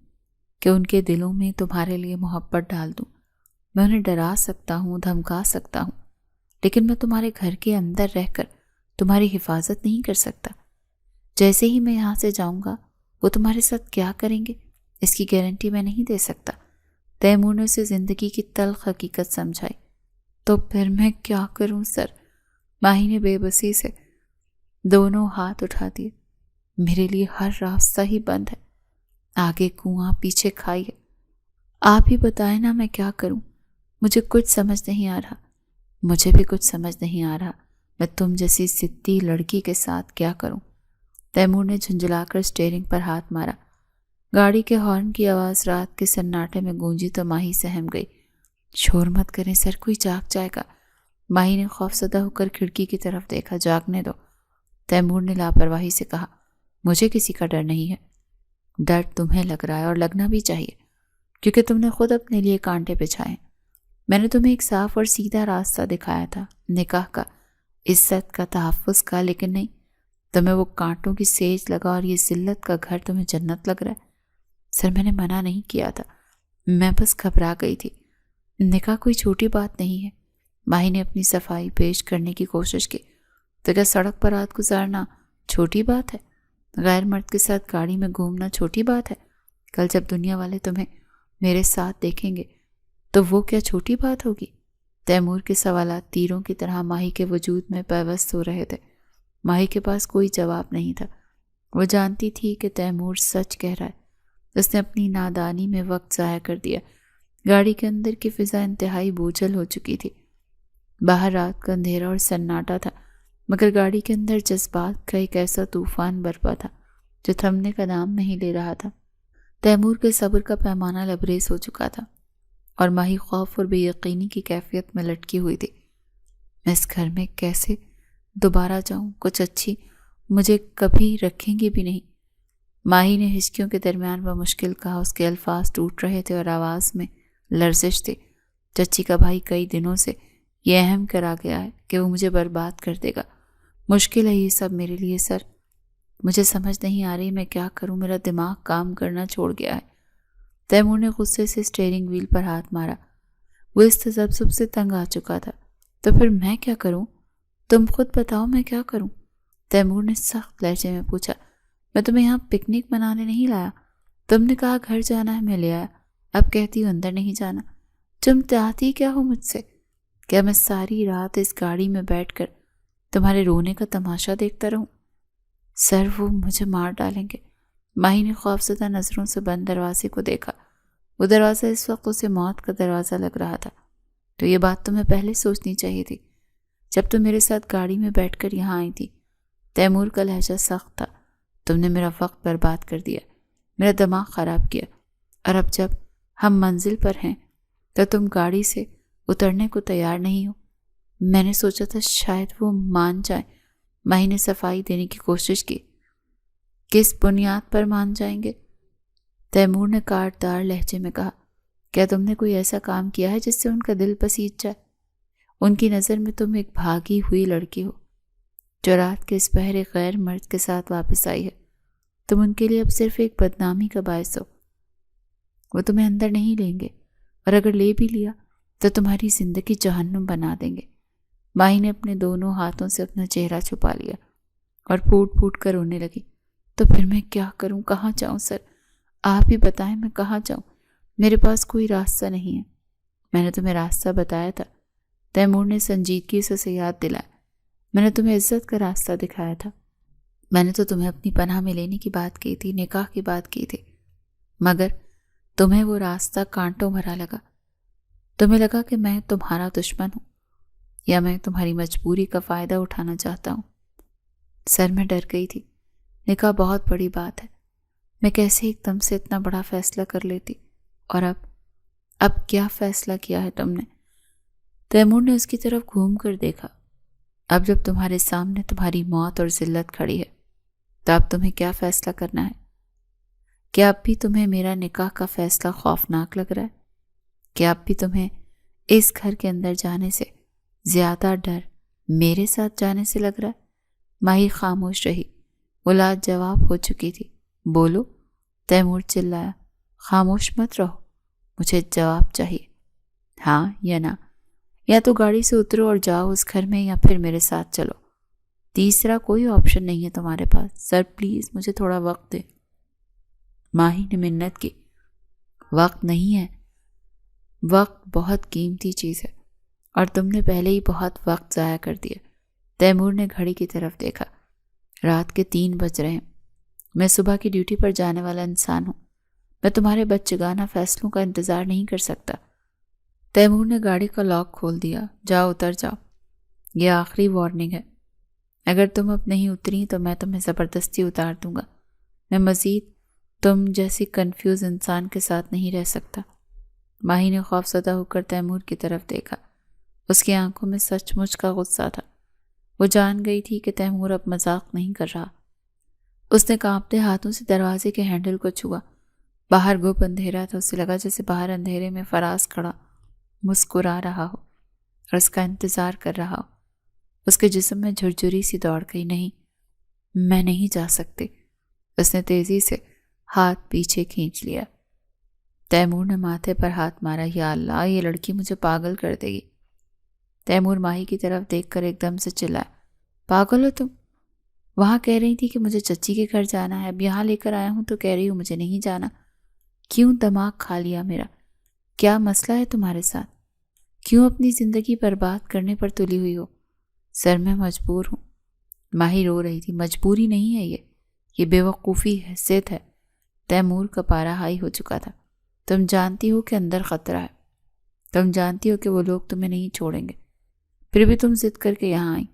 کہ ان کے دلوں میں تمہارے لیے محبت ڈال دوں۔ میں انہیں ڈرا سکتا ہوں، دھمکا سکتا ہوں، لیکن میں تمہارے گھر کے اندر رہ کر تمہاری حفاظت نہیں کر سکتا۔ جیسے ہی میں یہاں سے جاؤں گا وہ تمہارے ساتھ کیا کریں گے اس کی گارنٹی میں نہیں دے سکتا۔ تیمور نے اسے زندگی کی تلخ حقیقت سمجھائی۔ تو پھر میں کیا کروں سر؟ ماہی نے بے بسی سے دونوں ہاتھ اٹھا دیے۔ میرے لیے ہر راستہ ہی بند ہے، آگے کنواں پیچھے کھائی ہے۔ آپ ہی بتائیں نا میں کیا کروں؟ مجھے کچھ سمجھ نہیں آ رہا۔ مجھے بھی کچھ سمجھ نہیں آ رہا میں تم جیسی سدھی لڑکی کے ساتھ کیا کروں۔ تیمور نے جھنجھلا کر اسٹیئرنگ پر ہاتھ مارا۔ گاڑی کے ہارن کی آواز رات کے سناٹے میں گونجی تو ماہی سہم گئی۔ شور مت کریں سر، کوئی جاگ جائے گا۔ ماہی نے خوفزدہ ہو کر کھڑکی کی طرف دیکھا۔ جاگنے دو، تیمور نے لاپرواہی سے کہا۔ مجھے کسی کا ڈر نہیں ہے۔ ڈر تمہیں لگ رہا ہے اور لگنا بھی چاہیے، کیونکہ تم نے خود اپنے لیے کانٹے بچھائے۔ میں نے تمہیں ایک صاف اور سیدھا راستہ دکھایا تھا، نکاح کا، عزت کا، تحفظ کا، لیکن نہیں، تمہیں وہ کانٹوں کی سیج لگا اور یہ ذلت کا گھر تمہیں جنت لگ رہا ہے۔ سر میں نے منع نہیں کیا تھا، میں بس گھبرا گئی تھی۔ نکاح کوئی چھوٹی بات نہیں ہے۔ ماہی نے اپنی صفائی پیش کرنے کی کوشش کی۔ تو کیا سڑک پر رات گزارنا چھوٹی بات ہے؟ غیر مرد کے ساتھ گاڑی میں گھومنا چھوٹی بات ہے؟ کل جب دنیا والے تمہیں میرے ساتھ دیکھیں گے تو وہ کیا چھوٹی بات ہوگی؟ تیمور کے سوالات تیروں کی طرح ماہی کے وجود میں پیوست ہو رہے تھے۔ ماہی کے پاس کوئی جواب نہیں تھا۔ وہ جانتی تھی کہ تیمور سچ کہہ رہا ہے۔ اس نے اپنی نادانی میں وقت ضائع کر دیا۔ گاڑی کے اندر کی فضا انتہائی بوجھل ہو چکی تھی۔ باہر رات کا اندھیرا اور سناٹا تھا، مگر گاڑی کے اندر جذبات کا ایک ایسا طوفان برپا تھا جو تھمنے کا نام نہیں لے رہا تھا۔ تیمور کے صبر کا پیمانہ لبریز ہو چکا تھا اور ماہی خوف اور بے یقینی کی کیفیت میں لٹکی ہوئی تھی۔ میں اس گھر میں کیسے دوبارہ جاؤں؟ کچھ اچھی مجھے کبھی رکھیں گی بھی نہیں۔ ماہی نے ہچکیوں کے درمیان بمشکل کہا۔ اس کے الفاظ ٹوٹ رہے تھے اور آواز میں لرزش تھی۔ چچی کا بھائی کئی دنوں سے یہ اہم کرا گیا ہے کہ وہ مجھے برباد کر دے گا۔ مشکل ہے یہ سب میرے لیے سر، مجھے سمجھ نہیں آ رہی میں کیا کروں، میرا دماغ کام کرنا چھوڑ گیا ہے۔ تیمور نے غصے سے اسٹیئرنگ وہیل پر ہاتھ مارا۔ وہ اس تذبذب سے تنگ آ چکا تھا۔ تو پھر میں کیا کروں؟ تم خود بتاؤ میں کیا کروں؟ تیمور نے سخت لہجے میں پوچھا۔ میں تمہیں یہاں پکنک منانے نہیں لایا۔ تم نے کہا گھر جانا ہے، میں لے آیا، اب کہتی ہوں اندر نہیں جانا۔ تم چاہتی کیا ہو مجھ سے؟ کیا میں ساری رات اس گاڑی میں بیٹھ کر تمہارے رونے کا تماشا دیکھتا رہوں؟ سر وہ مجھے مار ڈالیں گے۔ ماہی نے خوفزدہ نظروں سے بند دروازے کو دیکھا۔ وہ دروازہ اس وقت اسے موت کا دروازہ لگ رہا تھا۔ تو یہ بات تمہیں پہلے سوچنی چاہیے تھی، جب تم میرے ساتھ گاڑی میں بیٹھ کر یہاں آئی تھی۔ تیمور کا لہجہ سخت تھا۔ تم نے میرا وقت برباد کر دیا، میرا دماغ خراب کیا، اور اب جب ہم منزل پر ہیں تو تم گاڑی سے اترنے کو تیار نہیں ہو۔ میں نے سوچا تھا شاید وہ مان جائیں۔ ماہی نے صفائی دینے کی کوشش کی۔ کس بنیاد پر مان جائیں گے؟ تیمور نے کاٹدار لہجے میں کہا۔ کیا تم نے کوئی ایسا کام کیا ہے جس سے ان کا دل پسیج جائے؟ ان کی نظر میں تم ایک بھاگی ہوئی لڑکی ہو جو رات کے اس پہر ایک غیر مرد کے ساتھ واپس آئی ہے۔ تم ان کے لیے اب صرف ایک بدنامی کا باعث ہو۔ وہ تمہیں اندر نہیں لیں گے، اور اگر لے بھی لیا تو تمہاری زندگی جہنم بنا دیں گے۔ ماہی نے اپنے دونوں ہاتھوں سے اپنا چہرہ چھپا لیا اور پھوٹ پھوٹ کر رونے لگی۔ تو پھر میں کیا کروں؟ کہاں جاؤں سر؟ آپ ہی بتائیں میں کہاں جاؤں؟ میرے پاس کوئی راستہ نہیں ہے۔ میں نے تمہیں راستہ بتایا تھا، تیمور نے سنجیدگی سے اسے یاد دلایا۔ میں نے تمہیں عزت کا راستہ دکھایا تھا۔ میں نے تو تمہیں اپنی پناہ میں لینے کی بات کی تھی، نکاح کی بات کی تھی، مگر تمہیں وہ راستہ کانٹوں بھرا لگا۔ تمہیں لگا کہ میں تمہارا دشمن ہوں یا میں تمہاری مجبوری کا فائدہ اٹھانا چاہتا ہوں۔ سر میں ڈر گئی تھی۔ نکاح بہت بڑی بات ہے، میں کیسے ایک دم سے اتنا بڑا فیصلہ کر لیتی؟ اور اب کیا فیصلہ کیا ہے تم نے؟ تیمور نے اس کی طرف گھوم کر دیکھا۔ اب جب تمہارے سامنے تمہاری موت اور ذلت کھڑی ہے تو اب تمہیں کیا فیصلہ کرنا ہے؟ کیا اب بھی تمہیں میرا نکاح کا فیصلہ خوفناک لگ رہا ہے؟ کیا اب بھی تمہیں اس گھر کے اندر جانے سے زیادہ ڈر میرے ساتھ جانے سے لگ رہا ہے؟ ماہی خاموش رہی۔ وہ لاجواب ہو چکی تھی۔ بولو، تیمور چلایا۔ خاموش مت رہو، مجھے جواب چاہیے، ہاں یا نہ۔ یا تو گاڑی سے اترو اور جاؤ اس گھر میں، یا پھر میرے ساتھ چلو۔ تیسرا کوئی آپشن نہیں ہے تمہارے پاس۔ سر پلیز مجھے تھوڑا وقت دے۔ ماہی نے منت کی۔ وقت نہیں ہے، وقت بہت قیمتی چیز ہے اور تم نے پہلے ہی بہت وقت ضائع کر دیا۔ تیمور نے گھڑی کی طرف دیکھا۔ رات کے 3 بج رہے ہیں۔ میں صبح کی ڈیوٹی پر جانے والا انسان ہوں۔ میں تمہارے بچگانہ فیصلوں کا انتظار نہیں کر سکتا۔ تیمور نے گاڑی کا لاک کھول دیا۔ جاؤ، اتر جاؤ، یہ آخری وارننگ ہے۔ اگر تم اب نہیں اتری تو میں تمہیں زبردستی اتار دوں گا۔ میں مزید تم جیسی کنفیوز انسان کے ساتھ نہیں رہ سکتا۔ ماہی نے خوفزدہ ہو کر تیمور کی طرف دیکھا۔ اس کی آنکھوں میں سچ مچ کا غصہ تھا۔ وہ جان گئی تھی کہ تیمور اب مذاق نہیں کر رہا۔ اس نے کانپتے ہاتھوں سے دروازے کے ہینڈل کو چھوا۔ باہر گھپ اندھیرا تھا۔ اسے لگا جیسے باہر اندھیرے میں فراز کھڑا مسکرا رہا ہو اور اس کا انتظار کر رہا ہو۔ اس کے جسم میں جھرجھری سی دوڑ گئی۔ نہیں، میں نہیں جا سکتی۔ اس نے تیزی سے ہاتھ پیچھے کھینچ لیا۔ تیمور نے ماتھے پر ہاتھ مارا۔ یا اللہ، یہ لڑکی مجھے پاگل کر دے گی۔ تیمور ماہی کی طرف دیکھ کر ایک دم سے چلایا۔ پاگل ہو تم؟ وہاں کہہ رہی تھی کہ مجھے چچی کے گھر جانا ہے، اب یہاں لے کر آیا ہوں تو کہہ رہی ہوں مجھے نہیں جانا۔ کیوں دماغ کھا لیا میرا؟ کیا مسئلہ ہے تمہارے ساتھ؟ کیوں اپنی زندگی برباد کرنے پر تلی ہوئی ہو؟ سر میں مجبور ہوں۔ ماہی رو رہی تھی۔ مجبوری نہیں ہے، یہ بے وقوفی حیثیت ہے۔ تیمور کا پارا ہائی ہو چکا تھا۔ تم جانتی ہو کہ اندر خطرہ ہے، تم جانتی ہو کہ وہ لوگ تمہیں نہیں چھوڑیں گے، پھر بھی تم ضد کر کے یہاں آئی،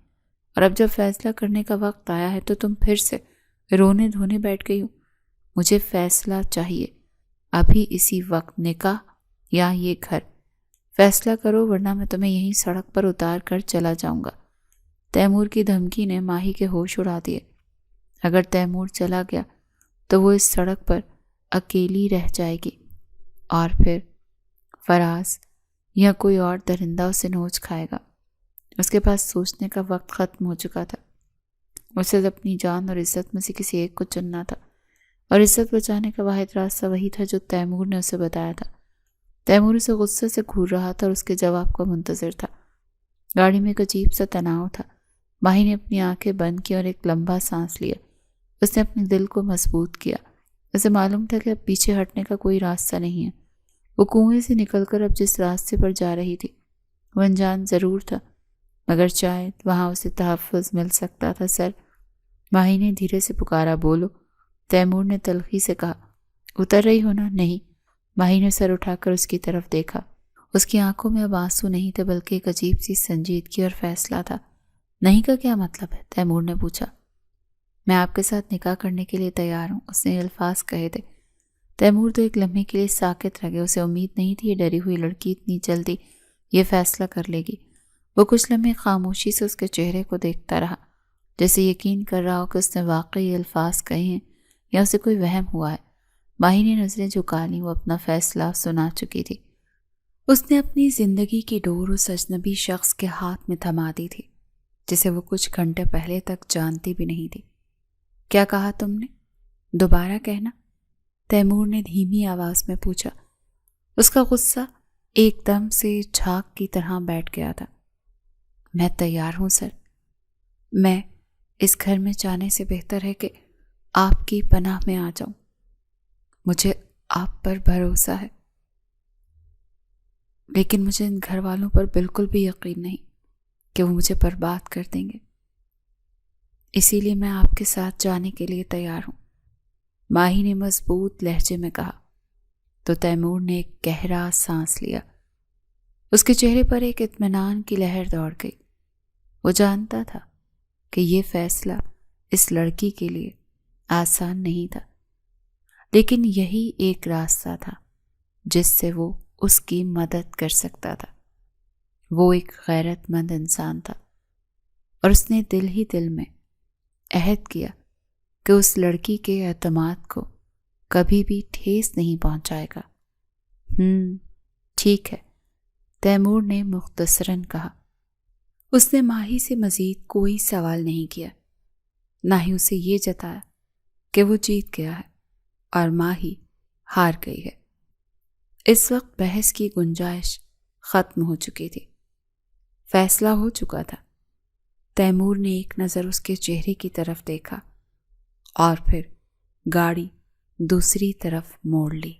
اور اب جب فیصلہ کرنے کا وقت آیا ہے تو تم پھر سے رونے دھونے بیٹھ گئی ہو۔ مجھے فیصلہ چاہیے، ابھی اسی وقت، نکاح یا یہ گھر۔ فیصلہ کرو ورنہ میں تمہیں یہیں سڑک پر اتار کر چلا جاؤں گا۔ تیمور کی دھمکی نے ماہی کے ہوش اڑا دیے۔ اگر تیمور چلا گیا تو وہ اس سڑک پر اکیلی رہ جائے گی، اور پھر فراز یا کوئی اور درندہ اسے نوچ کھائے گا۔ اس کے پاس سوچنے کا وقت ختم ہو چکا تھا۔ اسے اپنی جان اور عزت میں سے کسی ایک کو چننا تھا، اور عزت بچانے کا واحد راستہ وہی تھا جو تیمور نے اسے بتایا تھا۔ تیمور اسے غصے سے گھور رہا تھا اور اس کے جواب کا منتظر تھا۔ گاڑی میں ایک عجیب سا تناؤ تھا۔ ماہی نے اپنی آنکھیں بند کی اور ایک لمبا سانس لیا۔ اس نے اپنے دل کو مضبوط کیا۔ اسے معلوم تھا کہ اب پیچھے ہٹنے کا کوئی راستہ نہیں ہے۔ وہ کنویں سے نکل کر اب جس راستے پر جا رہی تھی وہ انجان ضرور تھا، مگر شاید وہاں اسے تحفظ مل سکتا تھا۔ سر، ماہی نے دھیرے سے پکارا۔ بولو، تیمور نے تلخی سے کہا۔ اتر رہی ہو نا؟ نہیں۔ ماہی نے سر اٹھا کر اس کی طرف دیکھا۔ اس کی آنکھوں میں اب آنسو نہیں تھے بلکہ ایک عجیب سی سنجیدگی اور فیصلہ تھا۔ نہیں کا کیا مطلب ہے؟ تیمور نے پوچھا۔ میں آپ کے ساتھ نکاح کرنے کے لیے تیار ہوں، اس نے الفاظ کہے تھے۔ تیمور تو ایک لمحے کے لیے ساکت رہ گیا۔ اسے امید نہیں تھی یہ ڈری ہوئی لڑکی اتنی جلدی یہ فیصلہ کر لے گی۔ وہ کچھ لمحے خاموشی سے اس کے چہرے کو دیکھتا رہا، جیسے یقین کر رہا ہو کہ اس نے واقعی الفاظ کہے ہیں یا اسے کوئی وہم ہوا ہے۔ ماہی نے نظریں جھکا لیں۔ وہ اپنا فیصلہ سنا چکی تھی۔ اس نے اپنی زندگی کی ڈور اس اجنبی شخص کے ہاتھ میں تھما دی تھی جسے وہ کچھ گھنٹے پہلے تک جانتی بھی نہیں تھی۔ کیا کہا تم نے؟ دوبارہ کہنا، تیمور نے دھیمی آواز میں پوچھا۔ اس کا غصہ ایک دم سے جھاگ کی طرح بیٹھ گیا تھا۔ میں تیار ہوں سر۔ میں اس گھر میں جانے سے بہتر ہے کہ آپ کی پناہ میں آ جاؤں۔ مجھے آپ پر بھروسہ ہے، لیکن مجھے ان گھر والوں پر بالکل بھی یقین نہیں کہ وہ مجھے برباد کر دیں گے، اسی لیے میں آپ کے ساتھ جانے کے لیے تیار ہوں، ماہی نے مضبوط لہجے میں کہا۔ تو تیمور نے ایک گہرا سانس لیا۔ اس کے چہرے پر ایک اطمینان کی لہر دوڑ گئی۔ وہ جانتا تھا کہ یہ فیصلہ اس لڑکی کے لیے آسان نہیں تھا، لیکن یہی ایک راستہ تھا جس سے وہ اس کی مدد کر سکتا تھا۔ وہ ایک غیرت مند انسان تھا، اور اس نے دل ہی دل میں عہد کیا کہ اس لڑکی کے اعتماد کو کبھی بھی ٹھیس نہیں پہنچائے گا۔ ٹھیک ہے، تیمور نے مختصراً کہا۔ اس نے ماہی سے مزید کوئی سوال نہیں کیا، نہ ہی اسے یہ جتایا کہ وہ جیت گیا ہے اور ماہی ہار گئی ہے۔ اس وقت بحث کی گنجائش ختم ہو چکی تھی۔ فیصلہ ہو چکا تھا۔ تیمور نے ایک نظر اس کے چہرے کی طرف دیکھا اور پھر گاڑی دوسری طرف موڑ لی۔